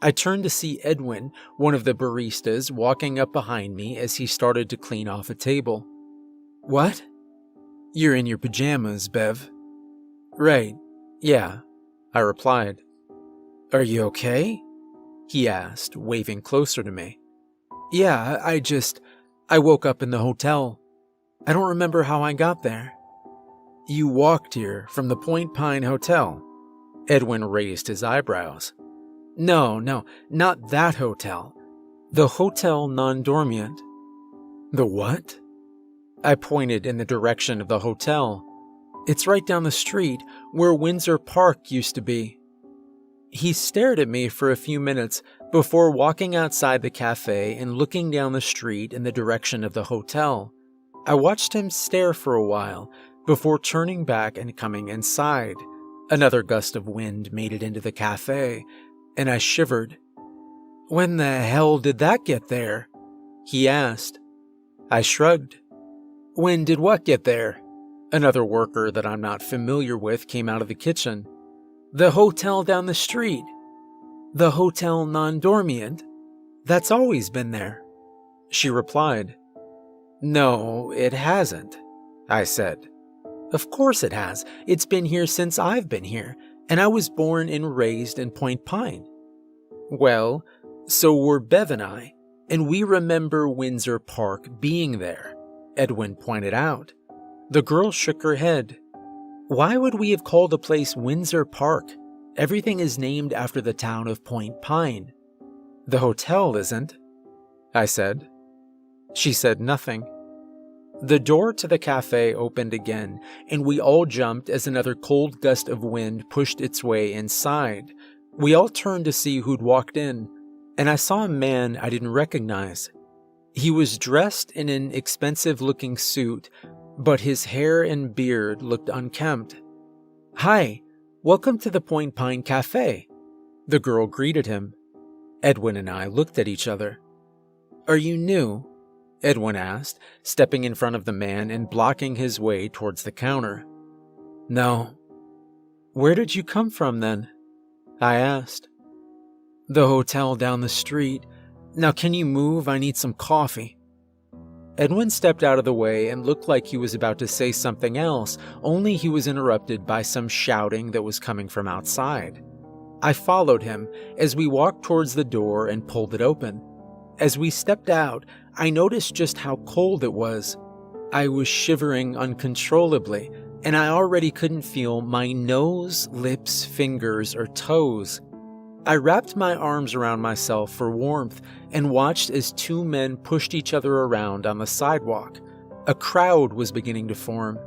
I turned to see Edwin, one of the baristas, walking up behind me as he started to clean off a table. "What?" "You're in your pajamas, Bev." "Right, yeah," I replied. "Are you okay?" he asked, waving closer to me. "Yeah, I woke up in the hotel. I don't remember how I got there." "You walked here from the Point Pine Hotel?" Edwin raised his eyebrows. No, not that hotel. The Hotel Non-Dormient." "The what?" I pointed in the direction of the hotel. "It's right down the street, where Windsor Park used to be." He stared at me for a few minutes before walking outside the cafe and looking down the street in the direction of the hotel. I watched him stare for a while before turning back and coming inside. Another gust of wind made it into the cafe, and I shivered. "When the hell did that get there?" he asked. I shrugged. "When did what get there?" Another worker that I'm not familiar with came out of the kitchen. The hotel down the street. The Hotel Non-Dormient. That's always been there. She replied. No, it hasn't, I said. Of course it has. It's been here since I've been here, and I was born and raised in Point Pine. Well, so were Bev and I, and we remember Windsor Park being there, Edwin pointed out. The girl shook her head. Why would we have called the place Windsor Park? Everything is named after the town of Point Pine. The hotel isn't, I said. She said nothing. The door to the cafe opened again, and we all jumped as another cold gust of wind pushed its way inside. We all turned to see who'd walked in, and I saw a man I didn't recognize. He was dressed in an expensive-looking suit, but his hair and beard looked unkempt. Hi, welcome to the Point Pine Cafe, the girl greeted him. Edwin and I looked at each other. Are you new? Edwin asked, stepping in front of the man and blocking his way towards the counter. No. Where did you come from then? I asked. The hotel down the street. Now can you move? I need some coffee. Edwin stepped out of the way and looked like he was about to say something else, only he was interrupted by some shouting that was coming from outside. I followed him as we walked towards the door and pulled it open. As we stepped out, I noticed just how cold it was. I was shivering uncontrollably, and I already couldn't feel my nose, lips, fingers, or toes. I wrapped my arms around myself for warmth and watched as two men pushed each other around on the sidewalk. A crowd was beginning to form.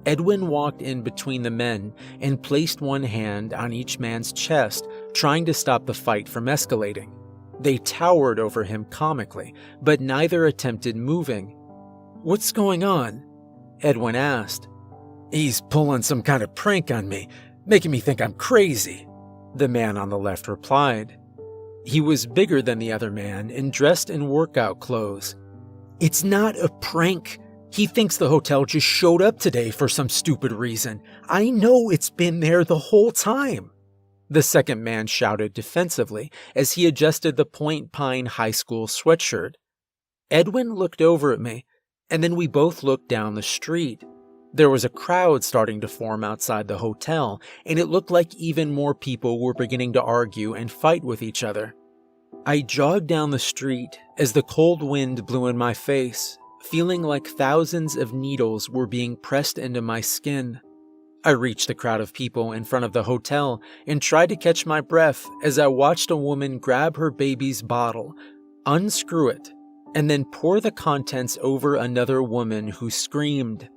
Edwin walked in between the men and placed one hand on each man's chest, trying to stop the fight from escalating. They towered over him comically, but neither attempted moving. What's going on? Edwin asked. He's pulling some kind of prank on me, making me think I'm crazy, the man on the left replied. He was bigger than the other man and dressed in workout clothes. It's not a prank. He thinks the hotel just showed up today for some stupid reason. I know it's been there the whole time. The second man shouted defensively as he adjusted the Point Pine High School sweatshirt. Edwin looked over at me, and then we both looked down the street. There was a crowd starting to form outside the hotel, and it looked like even more people were beginning to argue and fight with each other. I jogged down the street as the cold wind blew in my face, feeling like thousands of needles were being pressed into my skin. I reached the crowd of people in front of the hotel and tried to catch my breath as I watched a woman grab her baby's bottle, unscrew it, and then pour the contents over another woman who screamed.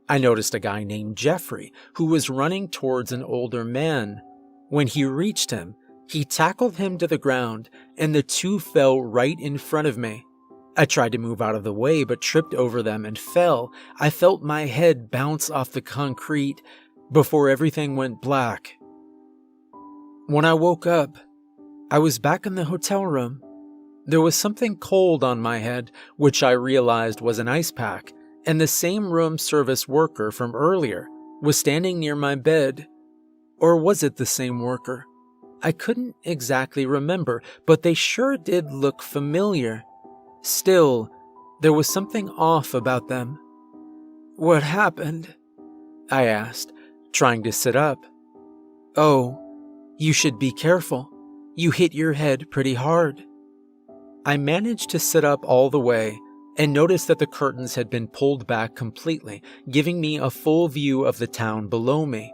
I noticed a guy named Jeffrey who was running towards an older man. When he reached him, he tackled him to the ground, and the two fell right in front of me. I tried to move out of the way but tripped over them and fell. I felt my head bounce off the concrete before everything went black. When I woke up, I was back in the hotel room. There was something cold on my head, which I realized was an ice pack, and the same room service worker from earlier was standing near my bed. Or was it the same worker? I couldn't exactly remember, but they sure did look familiar. Still, there was something off about them. What happened? I asked, trying to sit up. Oh, you should be careful. You hit your head pretty hard. I managed to sit up all the way and noticed that the curtains had been pulled back completely, giving me a full view of the town below me.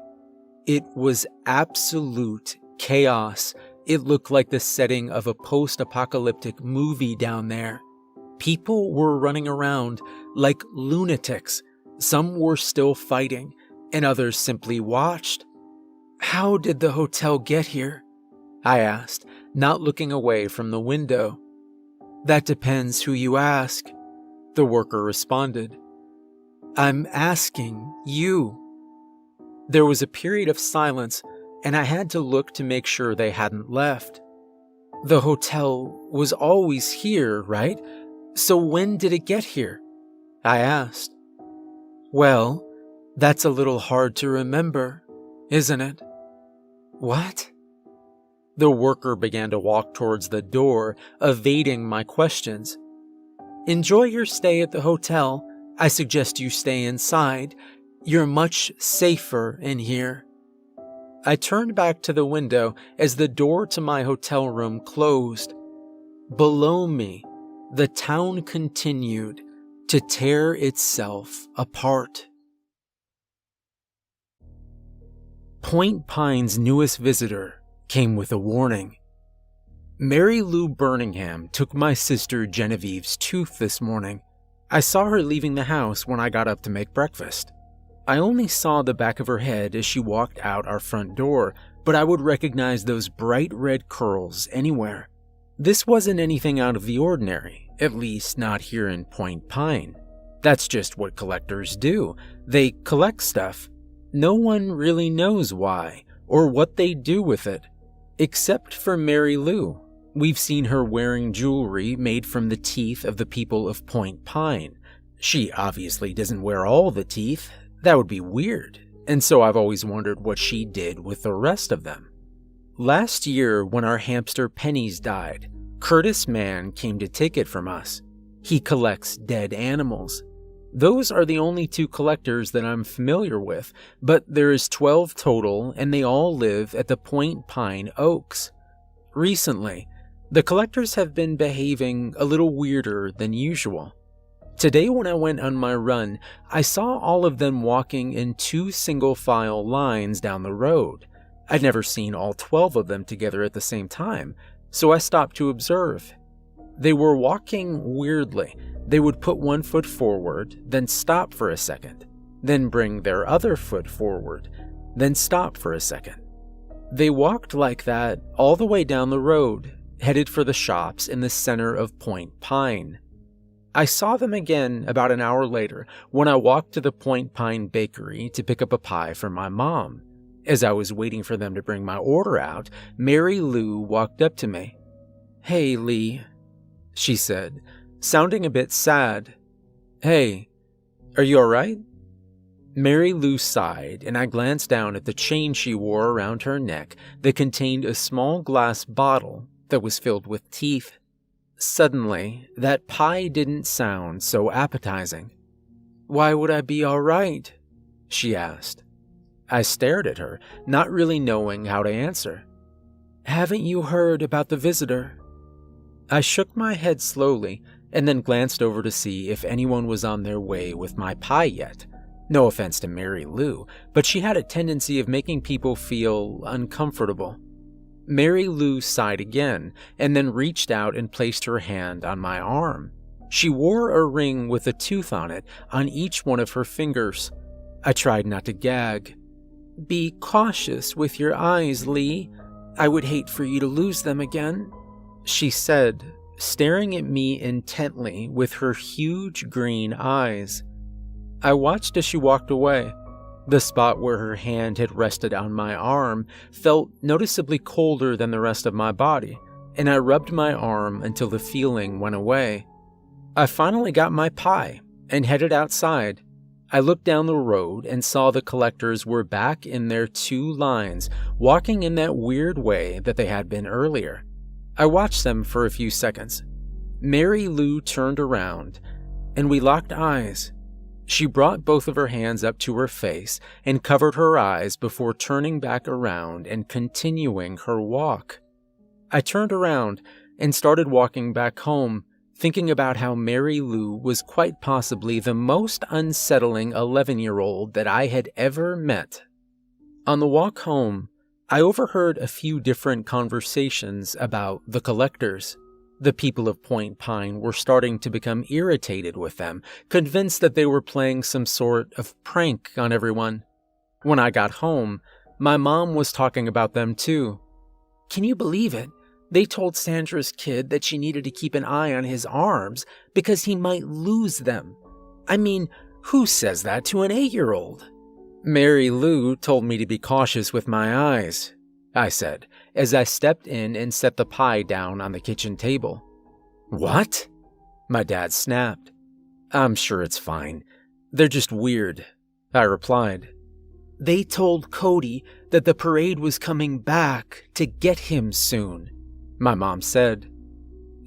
It was absolute chaos. It looked like the setting of a post-apocalyptic movie down there. People were running around like lunatics. Some were still fighting, and others simply watched. How did the hotel get here? I asked, not looking away from the window. That depends who you ask, the worker responded. I'm asking you. There was a period of silence, and I had to look to make sure they hadn't left. The hotel was always here, right? So when did it get here? I asked. Well, that's a little hard to remember, isn't it? What? The worker began to walk towards the door, evading my questions. Enjoy your stay at the hotel. I suggest you stay inside. You're much safer in here. I turned back to the window as the door to my hotel room closed. Below me, the town continued to tear itself apart. Point Pine's newest visitor came with a warning. Mary Lou Birmingham took my sister Genevieve's tooth this morning. I saw her leaving the house when I got up to make breakfast. I only saw the back of her head as she walked out our front door, but I would recognize those bright red curls anywhere. This wasn't anything out of the ordinary, at least not here in Point Pine. That's just what collectors do. They collect stuff. No one really knows why or what they do with it, except for Mary Lou. We've seen her wearing jewelry made from the teeth of the people of Point Pine. She obviously doesn't wear all the teeth. That would be weird, and so I've always wondered what she did with the rest of them. Last year, when our hamster Pennies died, Curtis Mann came to take it from us. He collects dead animals. Those are the only two collectors that I'm familiar with, but there is 12 total, and they all live at the Point Pine Oaks. Recently, the collectors have been behaving a little weirder than usual. Today when I went on my run, I saw all of them walking in 2 single-file lines down the road. I'd never seen all 12 of them together at the same time, so I stopped to observe. They were walking weirdly. They would put one foot forward, then stop for a second, then bring their other foot forward, then stop for a second. They walked like that all the way down the road, headed for the shops in the center of Point Pine. I saw them again about an hour later when I walked to the Point Pine bakery to pick up a pie for my mom. As I was waiting for them to bring my order out, Mary Lou walked up to me. "Hey, Lee," she said, sounding a bit sad. "Hey, are you alright?" Mary Lou sighed, and I glanced down at the chain she wore around her neck that contained a small glass bottle that was filled with teeth. Suddenly, that pie didn't sound so appetizing. "Why would I be alright?" she asked. I stared at her, not really knowing how to answer. "Haven't you heard about the visitor?" I shook my head slowly and then glanced over to see if anyone was on their way with my pie yet. No offense to Mary Lou, but she had a tendency of making people feel uncomfortable. Mary Lou sighed again and then reached out and placed her hand on my arm. She wore a ring with a tooth on it on each one of her fingers. I tried not to gag. "Be cautious with your eyes, Lee. I would hate for you to lose them again," she said, staring at me intently with her huge green eyes. I watched as she walked away. The spot where her hand had rested on my arm felt noticeably colder than the rest of my body, and I rubbed my arm until the feeling went away. I finally got my pie and headed outside. I looked down the road and saw the collectors were back in their 2 lines, walking in that weird way that they had been earlier. I watched them for a few seconds. Mary Lou turned around, and we locked eyes. She brought both of her hands up to her face and covered her eyes before turning back around and continuing her walk. I turned around and started walking back home, thinking about how Mary Lou was quite possibly the most unsettling 11-year-old that I had ever met. On the walk home, I overheard a few different conversations about the collectors. The people of Point Pine were starting to become irritated with them, convinced that they were playing some sort of prank on everyone. When I got home, my mom was talking about them too. "Can you believe it? They told Sandra's kid that she needed to keep an eye on his arms because he might lose them. I mean, who says that to an 8-year-old? "Mary Lou told me to be cautious with my eyes," I said, as I stepped in and set the pie down on the kitchen table. "What?" my dad snapped. "I'm sure it's fine. They're just weird," I replied. "They told Cody that the parade was coming back to get him soon, my mom said.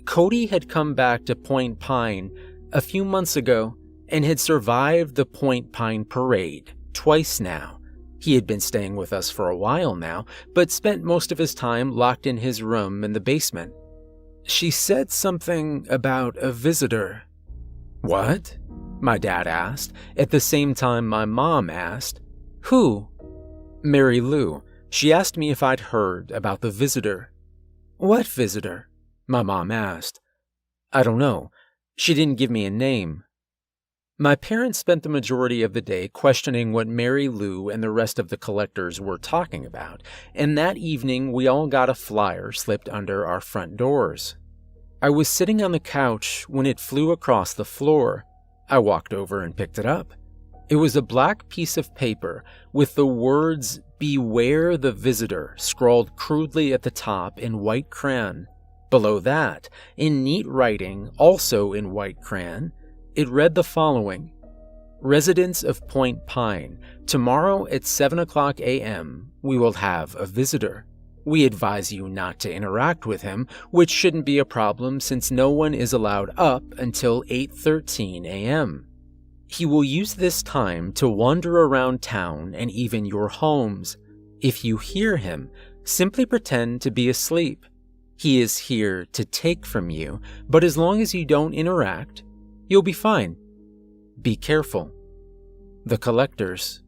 Cody had come back to Point Pine a few months ago and had survived the Point Pine parade twice now. He had been staying with us for a while now, but spent most of his time locked in his room in the basement. She said something about a visitor. What? My dad asked, at the same time my mom asked, Who? Mary Lou. She asked me if I'd heard about the visitor. What visitor? My mom asked. I don't know. She didn't give me a name. My parents spent the majority of the day questioning what Mary Lou and the rest of the collectors were talking about, and that evening we all got a flyer slipped under our front doors. I was sitting on the couch when it flew across the floor. I walked over and picked it up. It was a black piece of paper with the words "Beware the Visitor" scrawled crudely at the top in white crayon. Below that, in neat writing, also in white crayon, it read the following: Residents of Point Pine, tomorrow at 7:00 a.m. we will have a visitor. We advise you not to interact with him, which shouldn't be a problem since no one is allowed up until 8:13 a.m. He will use this time to wander around town and even your homes. If you hear him, simply pretend to be asleep. He is here to take from you, but as long as you don't interact, you'll be fine. Be careful. The collectors.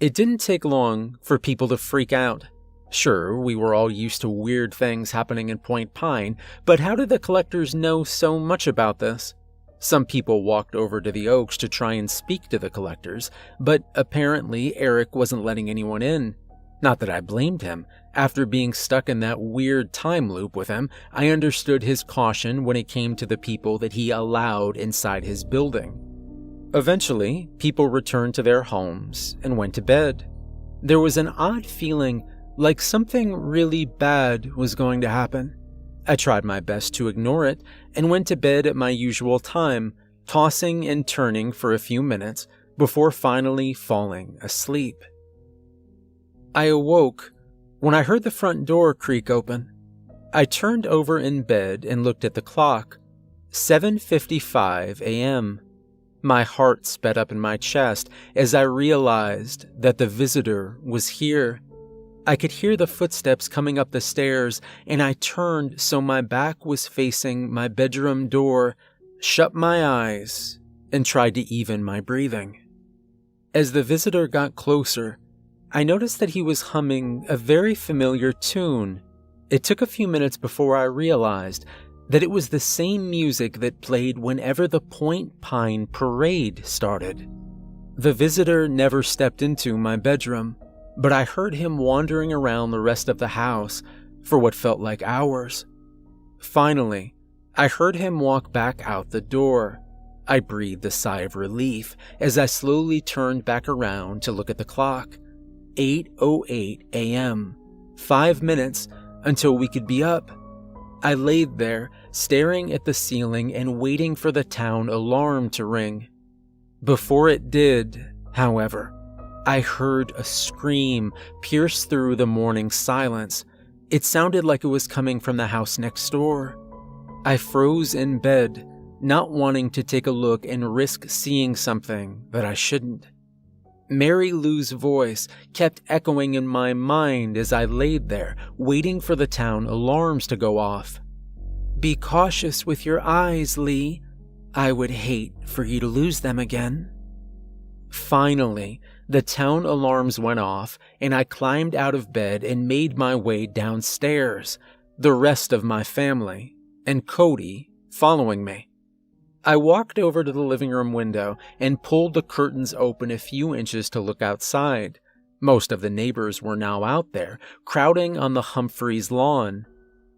It didn't take long for people to freak out. Sure, we were all used to weird things happening in Point Pine, but how did the collectors know so much about this? Some people walked over to the Oaks to try and speak to the collectors, but apparently Eric wasn't letting anyone in. Not that I blamed him. After being stuck in that weird time loop with him, I understood his caution when it came to the people that he allowed inside his building. Eventually, people returned to their homes and went to bed. There was an odd feeling like something really bad was going to happen. I tried my best to ignore it and went to bed at my usual time, tossing and turning for a few minutes before finally falling asleep. I awoke when I heard the front door creak open. I turned over in bed and looked at the clock. 7:55 a.m. My heart sped up in my chest as I realized that the visitor was here. I could hear the footsteps coming up the stairs, and I turned so my back was facing my bedroom door, shut my eyes, and tried to even my breathing. As the visitor got closer, I noticed that he was humming a very familiar tune. It took a few minutes before I realized that it was the same music that played whenever the Point Pine parade started. The visitor never stepped into my bedroom, but I heard him wandering around the rest of the house for what felt like hours. Finally, I heard him walk back out the door. I breathed a sigh of relief as I slowly turned back around to look at the clock. 8:08 a.m. 5 minutes until we could be up. I laid there, staring at the ceiling and waiting for the town alarm to ring. Before it did, however, I heard a scream pierce through the morning silence. It sounded like it was coming from the house next door. I froze in bed, not wanting to take a look and risk seeing something that I shouldn't. Mary Lou's voice kept echoing in my mind as I laid there, waiting for the town alarms to go off. Be cautious with your eyes, Lee. I would hate for you to lose them again. Finally, the town alarms went off, and I climbed out of bed and made my way downstairs, the rest of my family, and Cody, following me. I walked over to the living room window and pulled the curtains open a few inches to look outside. Most of the neighbors were now out there, crowding on the Humphreys lawn.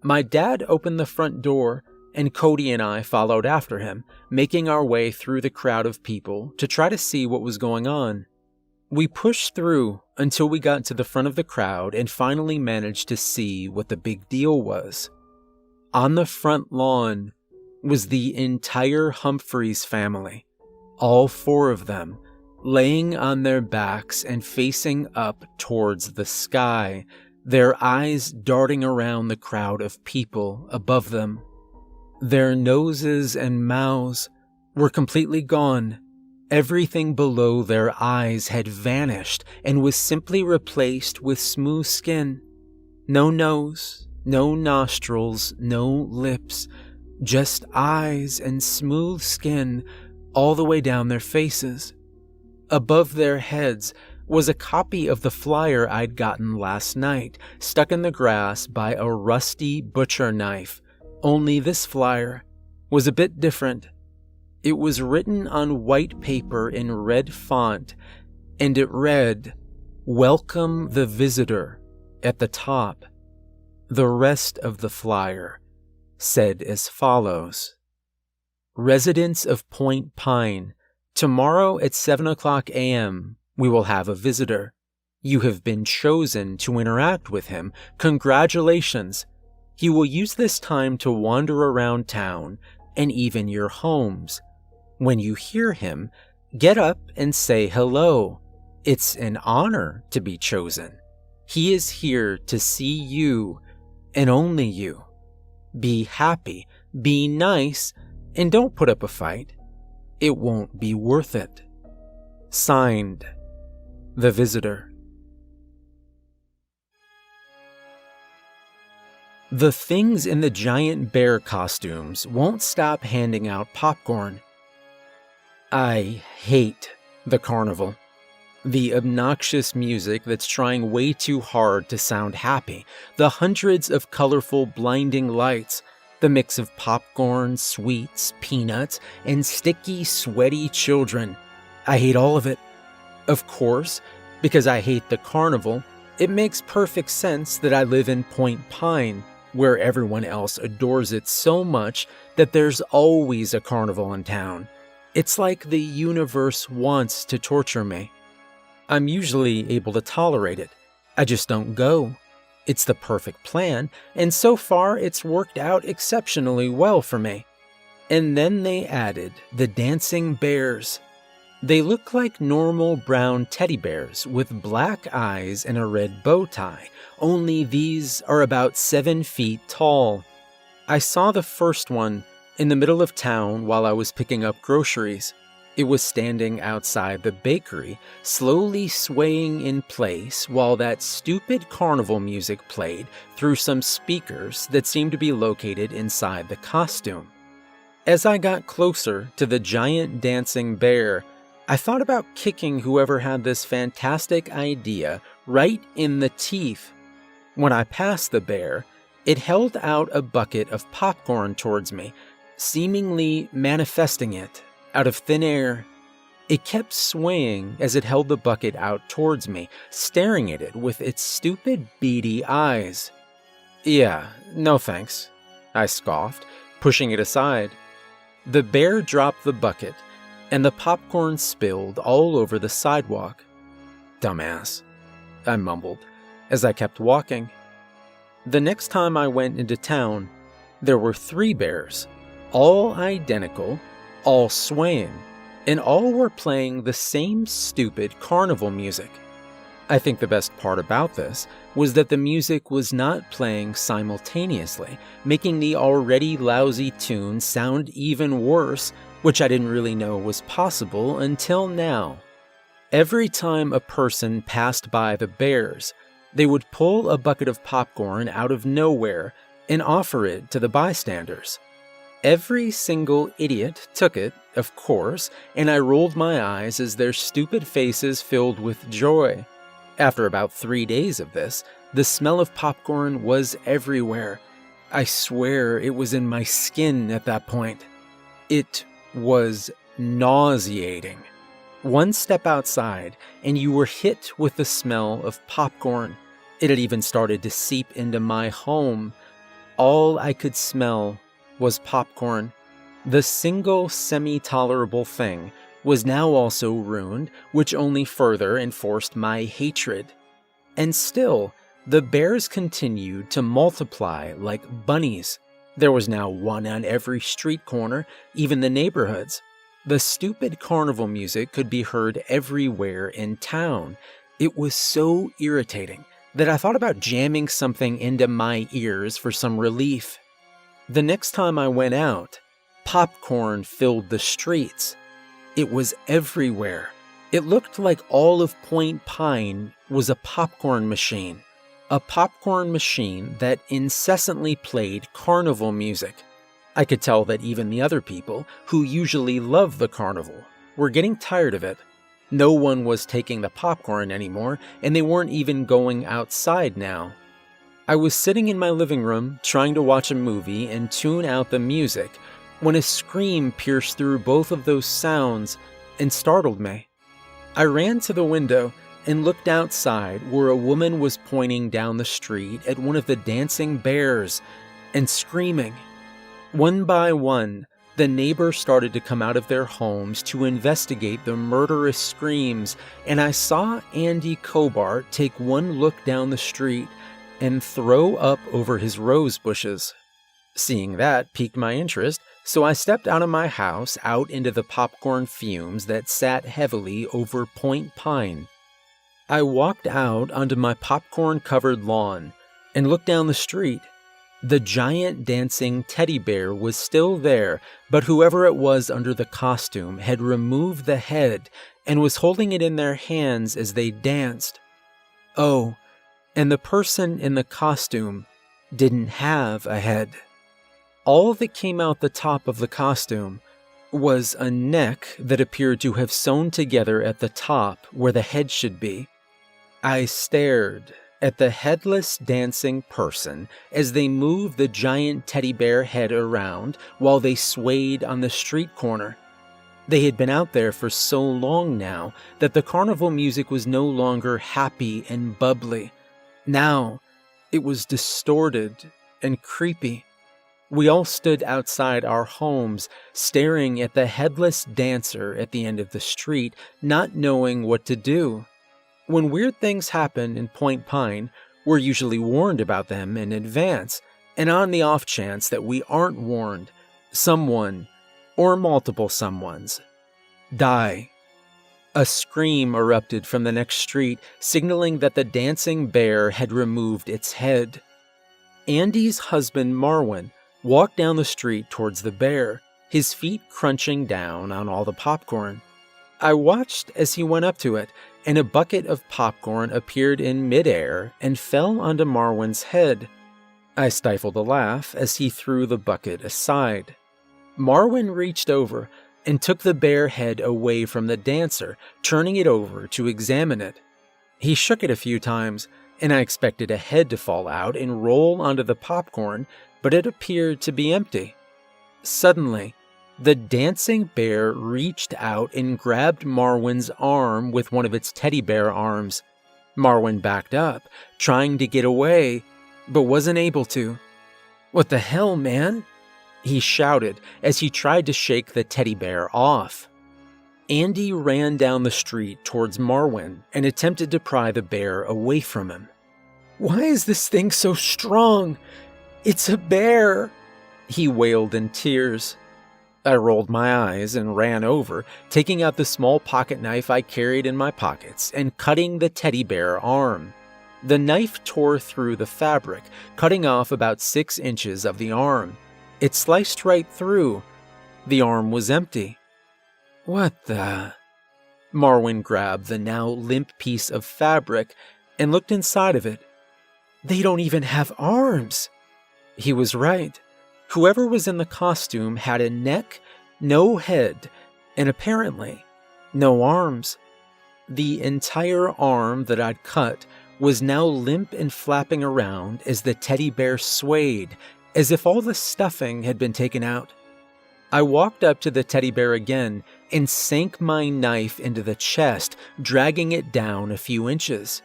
My dad opened the front door, and Cody and I followed after him, making our way through the crowd of people to try to see what was going on. We pushed through until we got to the front of the crowd and finally managed to see what the big deal was. On the front lawn was the entire Humphreys family, all 4 of them, laying on their backs and facing up towards the sky, their eyes darting around the crowd of people above them. Their noses and mouths were completely gone. Everything below their eyes had vanished and was simply replaced with smooth skin. No nose, no nostrils, no lips, just eyes and smooth skin all the way down their faces. Above their heads was a copy of the flyer I'd gotten last night, stuck in the grass by a rusty butcher knife. Only this flyer was a bit different. It was written on white paper in red font, and it read, "Welcome the visitor," at the top. The rest of the flyer said as follows: "Residents of Point Pine, tomorrow at 7:00 a.m., we will have a visitor. You have been chosen to interact with him. Congratulations. He will use this time to wander around town and even your homes. When you hear him, get up and say hello. It's an honor to be chosen. He is here to see you and only you. Be happy, be nice, and don't put up a fight. It won't be worth it. Signed, the visitor." The things in the giant bear costumes won't stop handing out popcorn. I hate the carnival. The obnoxious music that's trying way too hard to sound happy, the hundreds of colorful, blinding lights, the mix of popcorn, sweets, peanuts, and sticky, sweaty children. I hate all of it. Of course, because I hate the carnival, it makes perfect sense that I live in Point Pine, where everyone else adores it so much that there's always a carnival in town. It's like the universe wants to torture me. I'm usually able to tolerate it. I just don't go. It's the perfect plan, and so far it's worked out exceptionally well for me. And then they added the dancing bears. They look like normal brown teddy bears with black eyes and a red bow tie, only these are about 7 feet tall. I saw the first one in the middle of town while I was picking up groceries. It was standing outside the bakery, slowly swaying in place while that stupid carnival music played through some speakers that seemed to be located inside the costume. As I got closer to the giant dancing bear, I thought about kicking whoever had this fantastic idea right in the teeth. When I passed the bear, it held out a bucket of popcorn towards me, seemingly manifesting it out of thin air. It kept swaying as it held the bucket out towards me, staring at it with its stupid beady eyes. "Yeah, no thanks," I scoffed, pushing it aside. The bear dropped the bucket, and the popcorn spilled all over the sidewalk. "Dumbass," I mumbled as I kept walking. The next time I went into town, there were 3 bears, all identical, all swaying, and all were playing the same stupid carnival music. I think the best part about this was that the music was not playing simultaneously, making the already lousy tune sound even worse, which I didn't really know was possible until now. Every time a person passed by the bears, they would pull a bucket of popcorn out of nowhere and offer it to the bystanders. Every single idiot took it, of course, and I rolled my eyes as their stupid faces filled with joy. After about 3 days of this, the smell of popcorn was everywhere. I swear it was in my skin at that point. It was nauseating. One step outside, and you were hit with the smell of popcorn. It had even started to seep into my home. All I could smell was popcorn. The single semi-tolerable thing was now also ruined, which only further enforced my hatred. And still, the bears continued to multiply like bunnies. There was now one on every street corner, even the neighborhoods. The stupid carnival music could be heard everywhere in town. It was so irritating that I thought about jamming something into my ears for some relief. The next time I went out, popcorn filled the streets. It was everywhere. It looked like all of Point Pine was a popcorn machine. A popcorn machine that incessantly played carnival music. I could tell that even the other people, who usually love the carnival, were getting tired of it. No one was taking the popcorn anymore, and they weren't even going outside now. I was sitting in my living room, trying to watch a movie and tune out the music, when a scream pierced through both of those sounds and startled me. I ran to the window and looked outside where a woman was pointing down the street at one of the dancing bears and screaming. One by one, the neighbors started to come out of their homes to investigate the murderous screams, and I saw Andy Cobart take one look down the street and throw up over his rose bushes. Seeing that piqued my interest, so I stepped out of my house out into the popcorn fumes that sat heavily over Point Pine. I walked out onto my popcorn-covered lawn and looked down the street. The giant dancing teddy bear was still there, but whoever it was under the costume had removed the head and was holding it in their hands as they danced. Oh, and the person in the costume didn't have a head. All that came out the top of the costume was a neck that appeared to have sewn together at the top where the head should be. I stared at the headless dancing person as they moved the giant teddy bear head around while they swayed on the street corner. They had been out there for so long now that the carnival music was no longer happy and bubbly. Now, it was distorted and creepy. We all stood outside our homes, staring at the headless dancer at the end of the street, not knowing what to do. When weird things happen in Point Pine, we're usually warned about them in advance, and on the off chance that we aren't warned, someone, or multiple someones, die. A scream erupted from the next street, signaling that the dancing bear had removed its head. Andy's husband, Marwin, walked down the street towards the bear, his feet crunching down on all the popcorn. I watched as he went up to it, and a bucket of popcorn appeared in midair and fell onto Marwin's head. I stifled a laugh as he threw the bucket aside. Marwin reached over and took the bear head away from the dancer, turning it over to examine it. He shook it a few times, and I expected a head to fall out and roll onto the popcorn, but it appeared to be empty. Suddenly, the dancing bear reached out and grabbed Marwin's arm with one of its teddy bear arms. Marwin backed up, trying to get away, but wasn't able to. "What the hell, man?" he shouted as he tried to shake the teddy bear off. Andy ran down the street towards Marwin and attempted to pry the bear away from him. "Why is this thing so strong? It's a bear!" he wailed in tears. I rolled my eyes and ran over, taking out the small pocket knife I carried in my pockets and cutting the teddy bear arm. The knife tore through the fabric, cutting off about 6 inches of the arm. It sliced right through. The arm was empty. "What the?" Marwin grabbed the now limp piece of fabric and looked inside of it. "They don't even have arms." He was right. Whoever was in the costume had a neck, no head, and apparently no arms. The entire arm that I'd cut was now limp and flapping around as the teddy bear swayed, as if all the stuffing had been taken out. I walked up to the teddy bear again and sank my knife into the chest, dragging it down a few inches.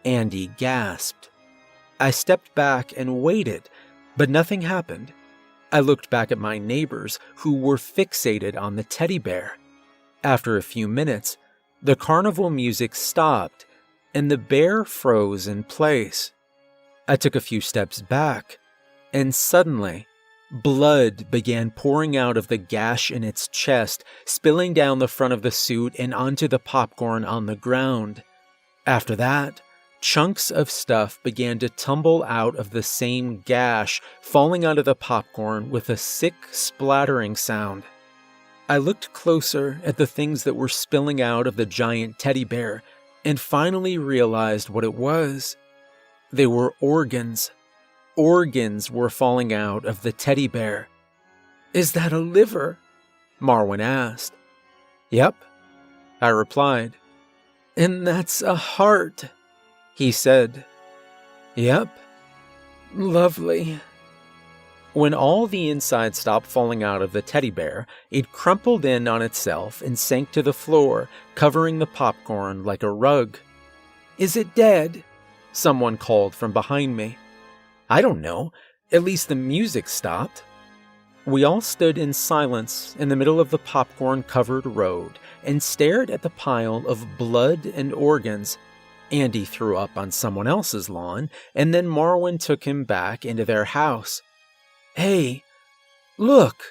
Andy gasped. I stepped back and waited, but nothing happened. I looked back at my neighbors, who were fixated on the teddy bear. After a few minutes, the carnival music stopped, and the bear froze in place. I took a few steps back, and suddenly, Blood began pouring out of the gash in its chest, spilling down the front of the suit and onto the popcorn on the ground. After that, chunks of stuff began to tumble out of the same gash, falling out of the popcorn with a sick, splattering sound. I looked closer at the things that were spilling out of the giant teddy bear and finally realized what it was. They were organs. Organs were falling out of the teddy bear. "Is that a liver?" Marwin asked. "Yep," I replied. "And that's a heart," he said. "Yep." "Lovely." When all the inside stopped falling out of the teddy bear, it crumpled in on itself and sank to the floor, covering the popcorn like a rug. "Is it dead?" someone called from behind me. "I don't know. At least the music stopped." We all stood in silence in the middle of the popcorn-covered road and stared at the pile of blood and organs. Andy threw up on someone else's lawn, and then Marwin took him back into their house. "Hey, look!"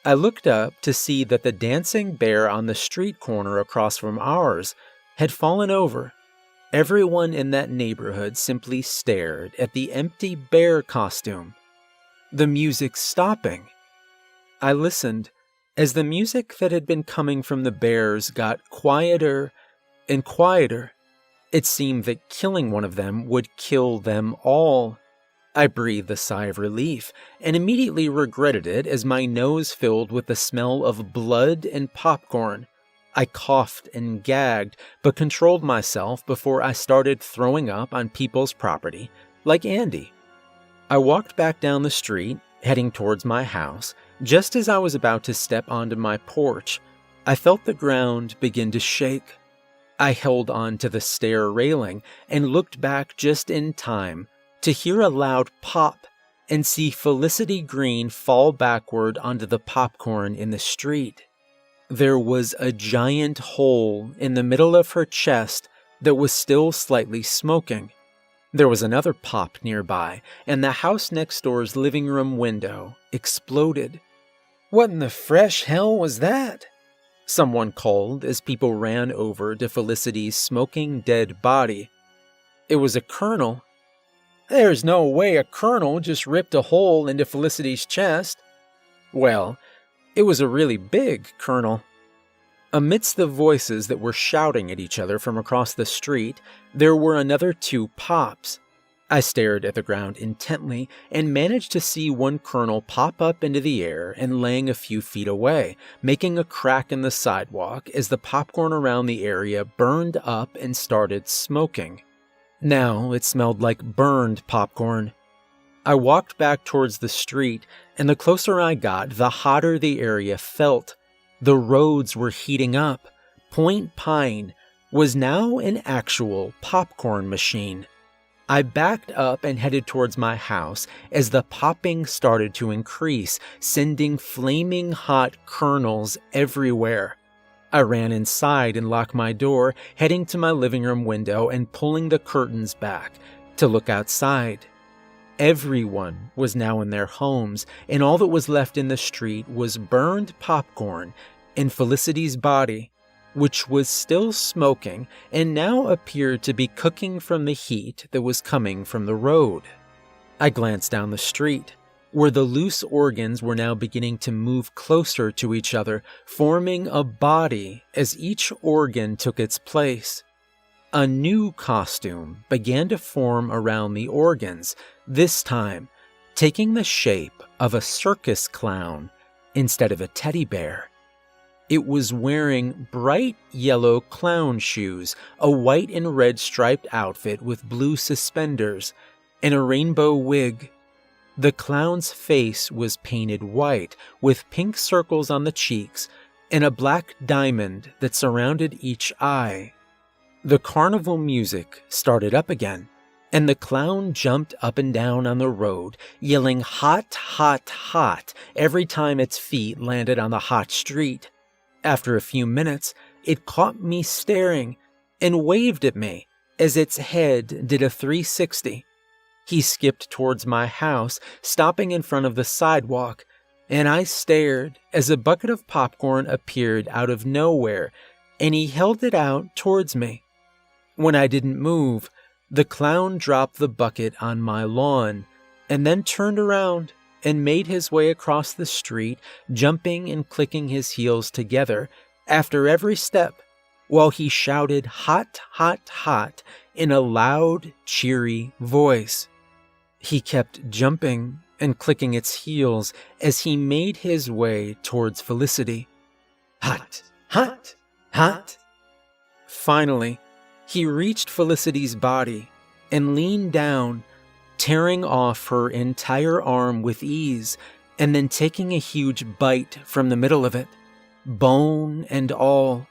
I looked up to see that the dancing bear on the street corner across from ours had fallen over. Everyone in that neighborhood simply stared at the empty bear costume. The music stopping. I listened as the music that had been coming from the bears got quieter and quieter. It seemed that killing one of them would kill them all. I breathed a sigh of relief and immediately regretted it as my nose filled with the smell of blood and popcorn. I coughed and gagged, but controlled myself before I started throwing up on people's property, like Andy. I walked back down the street, heading towards my house. Just as I was about to step onto my porch, I felt the ground begin to shake. I held on to the stair railing and looked back just in time to hear a loud pop and see Felicity Green fall backward onto the popcorn in the street. There was a giant hole in the middle of her chest that was still slightly smoking. There was another pop nearby, and the house next door's living room window exploded. "What in the fresh hell was that?" someone called as people ran over to Felicity's smoking dead body. "It was a kernel." "There's no way a kernel just ripped a hole into Felicity's chest." "Well, it was a really big kernel." Amidst the voices that were shouting at each other from across the street, there were another 2 pops. I stared at the ground intently and managed to see one kernel pop up into the air and laying a few feet away, making a crack in the sidewalk as the popcorn around the area burned up and started smoking. Now it smelled like burned popcorn. I walked back towards the street, and the closer I got, the hotter the area felt. The roads were heating up. Point Pine was now an actual popcorn machine. I backed up and headed towards my house as the popping started to increase, sending flaming hot kernels everywhere. I ran inside and locked my door, heading to my living room window and pulling the curtains back to look outside. Everyone was now in their homes, and all that was left in the street was burned popcorn and Felicity's body, which was still smoking and now appeared to be cooking from the heat that was coming from the road. I glanced down the street, where the loose organs were now beginning to move closer to each other, forming a body as each organ took its place. A new costume began to form around the organs, this time taking the shape of a circus clown instead of a teddy bear. It was wearing bright yellow clown shoes, a white and red striped outfit with blue suspenders, and a rainbow wig. The clown's face was painted white, with pink circles on the cheeks and a black diamond that surrounded each eye. The carnival music started up again, and the clown jumped up and down on the road, yelling "hot, hot, hot" every time its feet landed on the hot street. After a few minutes, it caught me staring and waved at me as its head did a 360. He skipped towards my house, stopping in front of the sidewalk, and I stared as a bucket of popcorn appeared out of nowhere, and he held it out towards me. When I didn't move, the clown dropped the bucket on my lawn, and then turned around and made his way across the street, jumping and clicking his heels together after every step, while he shouted "hot, hot, hot" in a loud, cheery voice. He kept jumping and clicking its heels as he made his way towards Felicity. Hot, hot, hot. Finally, he reached Felicity's body and leaned down, tearing off her entire arm with ease, and then taking a huge bite from the middle of it, bone and all.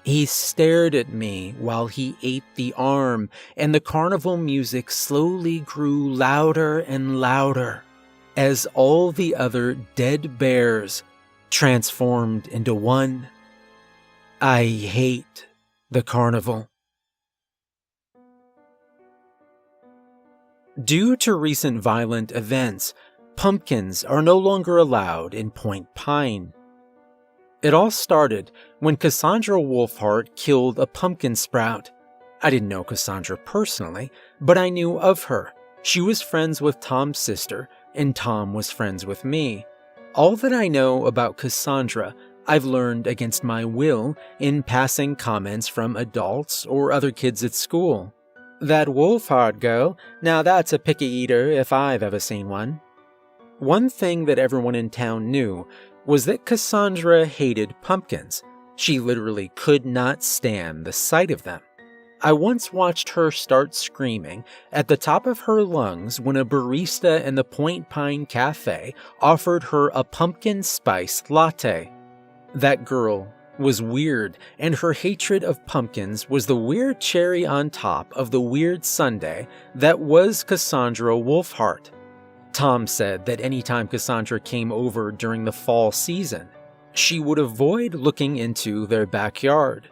He stared at me while he ate the arm, and the carnival music slowly grew louder and louder as all the other dead bears transformed into one. I hate the carnival. Due to recent violent events, pumpkins are no longer allowed in Point Pine. It all started when Cassandra Wolfhart killed a pumpkin sprout. I didn't know Cassandra personally, but I knew of her. She was friends with Tom's sister, and Tom was friends with me. All that I know about Cassandra, I've learned against my will in passing comments from adults or other kids at school. That Wolfhart girl, now that's a picky eater if I've ever seen one. One thing that everyone in town knew was that Cassandra hated pumpkins. She literally could not stand the sight of them. I once watched her start screaming at the top of her lungs when a barista in the Point Pine Cafe offered her a pumpkin spice latte. That girl was weird, and her hatred of pumpkins was the weird cherry on top of the weird sundae that was Cassandra Wolfhart. Tom said that anytime Cassandra came over during the fall season, she would avoid looking into their backyard.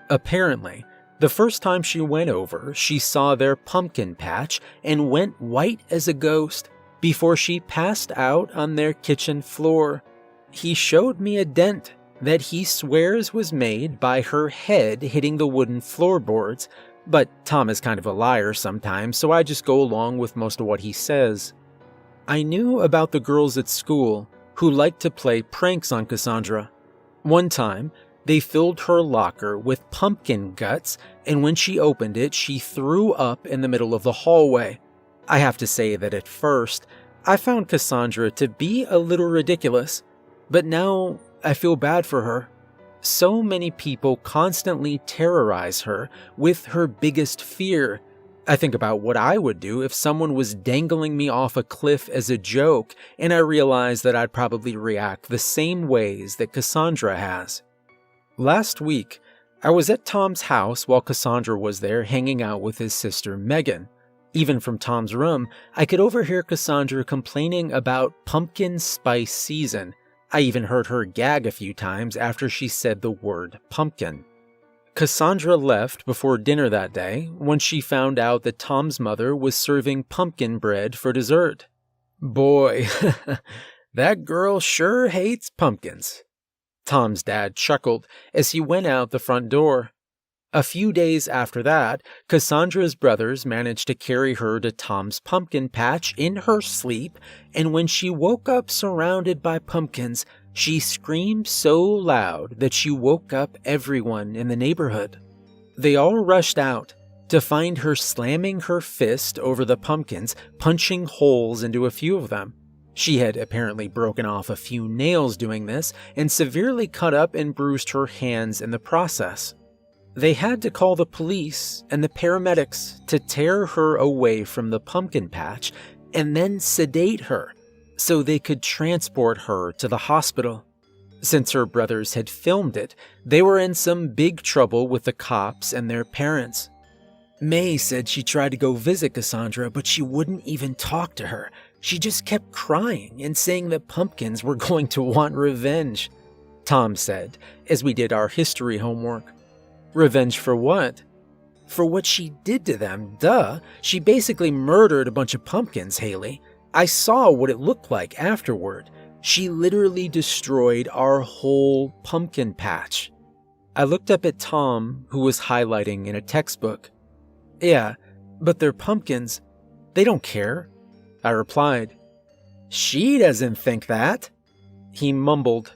Apparently, the first time she went over, she saw their pumpkin patch and went white as a ghost before she passed out on their kitchen floor. He showed me a dent that he swears was made by her head hitting the wooden floorboards, but Tom is kind of a liar sometimes, so I just go along with most of what he says. I knew about the girls at school who liked to play pranks on Cassandra. One time, they filled her locker with pumpkin guts, and when she opened it, she threw up in the middle of the hallway. I have to say that at first, I found Cassandra to be a little ridiculous, but now I feel bad for her. So many people constantly terrorize her with her biggest fear. I think about what I would do if someone was dangling me off a cliff as a joke, and I realize that I'd probably react the same ways that Cassandra has. Last week, I was at Tom's house while Cassandra was there hanging out with his sister Megan. Even from Tom's room, I could overhear Cassandra complaining about pumpkin spice season. I even heard her gag a few times after she said the word pumpkin. Cassandra left before dinner that day when she found out that Tom's mother was serving pumpkin bread for dessert. Boy, that girl sure hates pumpkins. Tom's dad chuckled as he went out the front door. A few days after that, Cassandra's brothers managed to carry her to Tom's pumpkin patch in her sleep, and when she woke up surrounded by pumpkins, she screamed so loud that she woke up everyone in the neighborhood. They all rushed out to find her slamming her fist over the pumpkins, punching holes into a few of them. She had apparently broken off a few nails doing this and severely cut up and bruised her hands in the process. They had to call the police and the paramedics to tear her away from the pumpkin patch and then sedate her so they could transport her to the hospital. Since her brothers had filmed it, they were in some big trouble with the cops and their parents. May said she tried to go visit Cassandra, but she wouldn't even talk to her. She just kept crying and saying that pumpkins were going to want revenge, Tom said, as we did our history homework. Revenge for what? For what she did to them, duh. She basically murdered a bunch of pumpkins, Haley. I saw what it looked like afterward. She literally destroyed our whole pumpkin patch. I looked up at Tom, who was highlighting in a textbook. Yeah, but they're pumpkins. They don't care, I replied. She doesn't think that. He mumbled.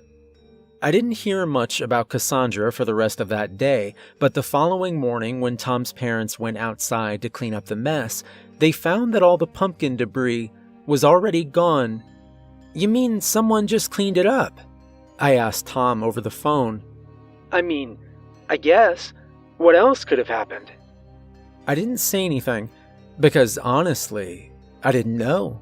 I didn't hear much about Cassandra for the rest of that day, but the following morning when Tom's parents went outside to clean up the mess, they found that all the pumpkin debris was already gone. You mean someone just cleaned it up? I asked Tom over the phone. I guess. What else could have happened? I didn't say anything, because honestly, I didn't know.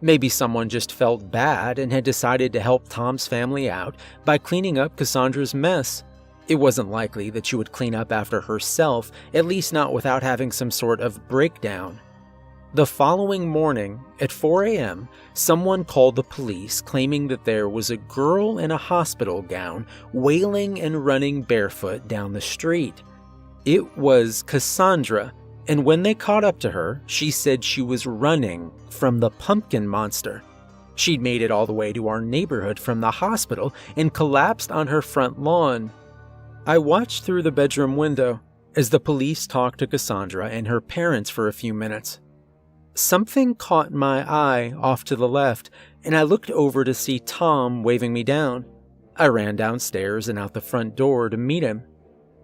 Maybe someone just felt bad and had decided to help Tom's family out by cleaning up Cassandra's mess. It wasn't likely that she would clean up after herself, at least not without having some sort of breakdown. The following morning, at 4 a.m., someone called the police claiming that there was a girl in a hospital gown wailing and running barefoot down the street. It was Cassandra, and when they caught up to her, she said she was running from the pumpkin monster. She'd made it all the way to our neighborhood from the hospital and collapsed on her front lawn. I watched through the bedroom window as the police talked to Cassandra and her parents for a few minutes. Something caught my eye off to the left, and I looked over to see Tom waving me down. I ran downstairs and out the front door to meet him.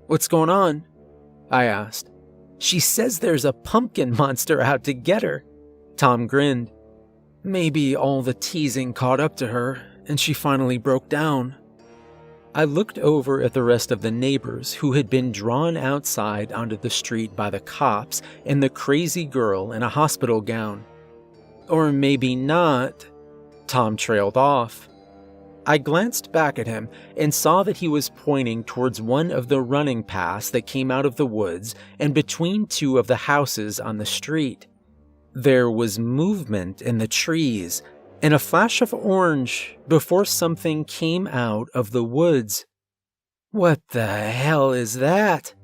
What's going on? I asked. She says there's a pumpkin monster out to get her. Tom grinned. Maybe all the teasing caught up to her, and she finally broke down. I looked over at the rest of the neighbors who had been drawn outside onto the street by the cops and the crazy girl in a hospital gown. Or maybe not. Tom trailed off. I glanced back at him and saw that he was pointing towards one of the running paths that came out of the woods and between two of the houses on the street. There was movement in the trees and a flash of orange before something came out of the woods. What the hell is that?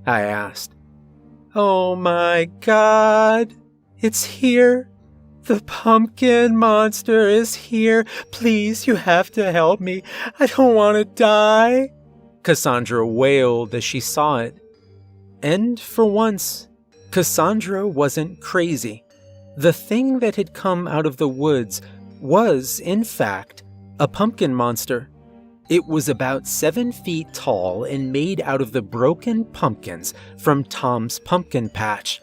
I asked. Oh my God, it's here. The pumpkin monster is here. Please, you have to help me. I don't want to die. Cassandra wailed as she saw it. And for once, Cassandra wasn't crazy. The thing that had come out of the woods was, in fact, a pumpkin monster. It was about 7 feet tall and made out of the broken pumpkins from Tom's pumpkin patch.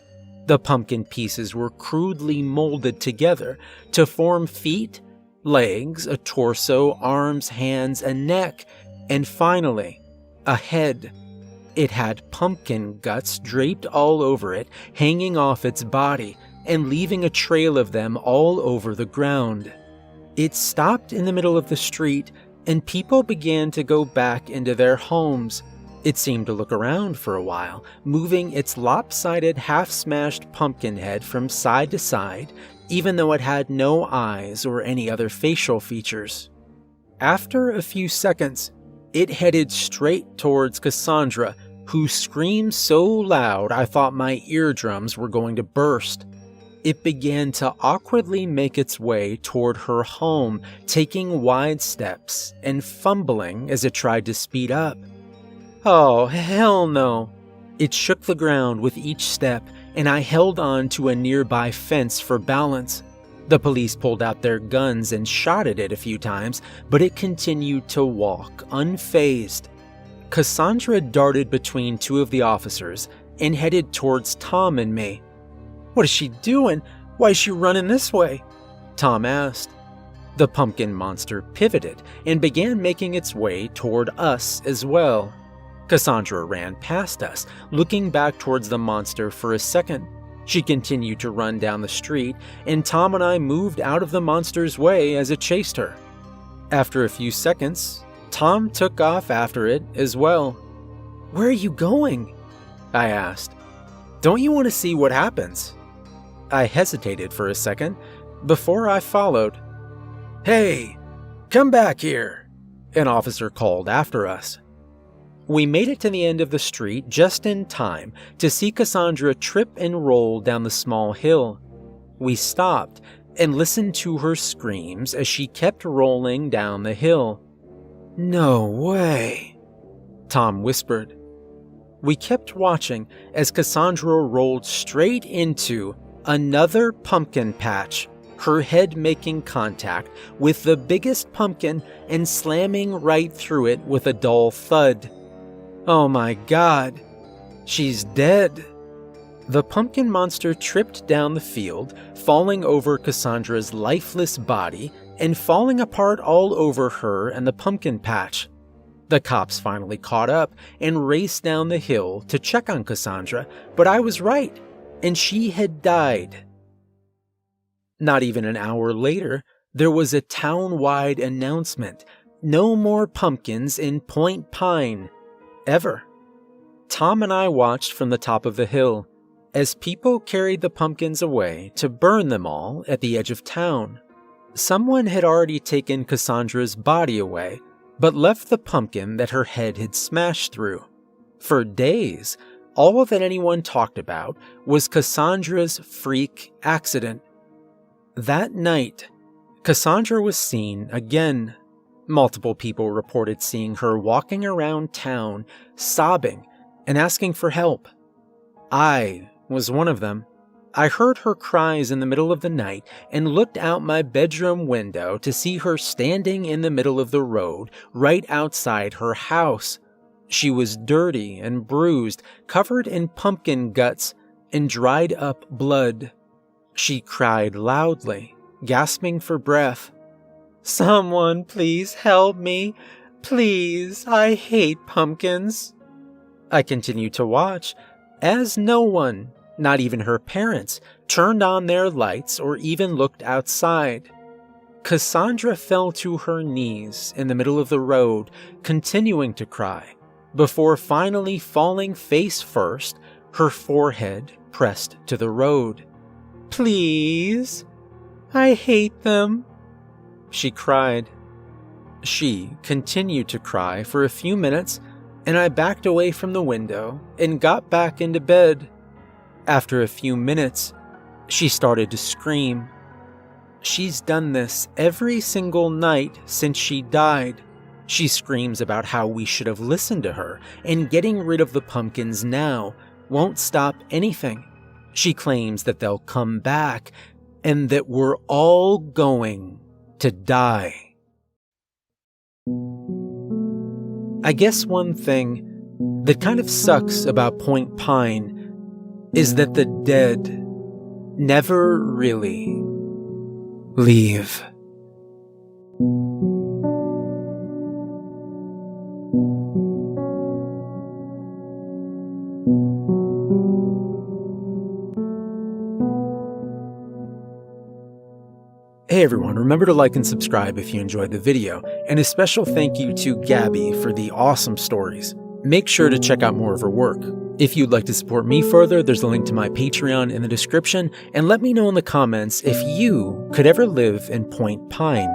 The pumpkin pieces were crudely molded together to form feet, legs, a torso, arms, hands, a neck, and finally, a head. It had pumpkin guts draped all over it, hanging off its body, and leaving a trail of them all over the ground. It stopped in the middle of the street, and people began to go back into their homes. It seemed to look around for a while, moving its lopsided, half-smashed pumpkin head from side to side, even though it had no eyes or any other facial features. After a few seconds, it headed straight towards Cassandra, who screamed so loud I thought my eardrums were going to burst. It began to awkwardly make its way toward her home, taking wide steps and fumbling as it tried to speed up. Oh, hell no. It shook the ground with each step, and I held on to a nearby fence for balance. The police pulled out their guns and shot at it a few times, but it continued to walk, unfazed. Cassandra darted between two of the officers and headed towards Tom and me. What is she doing? Why is she running this way? Tom asked. The pumpkin monster pivoted and began making its way toward us as well. Cassandra ran past us, looking back towards the monster for a second. She continued to run down the street, and Tom and I moved out of the monster's way as it chased her. After a few seconds, Tom took off after it as well. Where are you going? I asked. Don't you want to see what happens? I hesitated for a second before I followed. Hey, come back here, an officer called after us. We made it to the end of the street just in time to see Cassandra trip and roll down the small hill. We stopped and listened to her screams as she kept rolling down the hill. "No way," Tom whispered. We kept watching as Cassandra rolled straight into another pumpkin patch, her head making contact with the biggest pumpkin and slamming right through it with a dull thud. Oh my God, she's dead. The pumpkin monster tripped down the field, falling over Cassandra's lifeless body and falling apart all over her and the pumpkin patch. The cops finally caught up and raced down the hill to check on Cassandra, but I was right, and she had died. Not even an hour later, there was a town-wide announcement: no more pumpkins in Point Pine. Ever. Tom and I watched from the top of the hill as people carried the pumpkins away to burn them all at the edge of town. Someone had already taken Cassandra's body away, but left the pumpkin that her head had smashed through. For days, all that anyone talked about was Cassandra's freak accident. That night, Cassandra was seen again. Multiple people reported seeing her walking around town, sobbing and asking for help. I was one of them. I heard her cries in the middle of the night and looked out my bedroom window to see her standing in the middle of the road right outside her house. She was dirty and bruised, covered in pumpkin guts and dried up blood. She cried loudly, gasping for breath. "Someone please help me. Please, I hate pumpkins." I continued to watch as no one, not even her parents, turned on their lights or even looked outside. Cassandra fell to her knees in the middle of the road, continuing to cry, before finally falling face first, her forehead pressed to the road. "Please, I hate them," she cried. She continued to cry for a few minutes, and I backed away from the window and got back into bed. After a few minutes, she started to scream. She's done this every single night since she died. She screams about how we should have listened to her, and getting rid of the pumpkins now won't stop anything. She claims that they'll come back, and that we're all going to die. I guess one thing that kind of sucks about Point Pine is that the dead never really leave. Hey everyone, remember to like and subscribe if you enjoyed the video, and a special thank you to Gabby for the awesome stories. Make sure to check out more of her work. If you'd like to support me further, there's a link to my Patreon in the description, and let me know in the comments if you could ever live in Point Pine.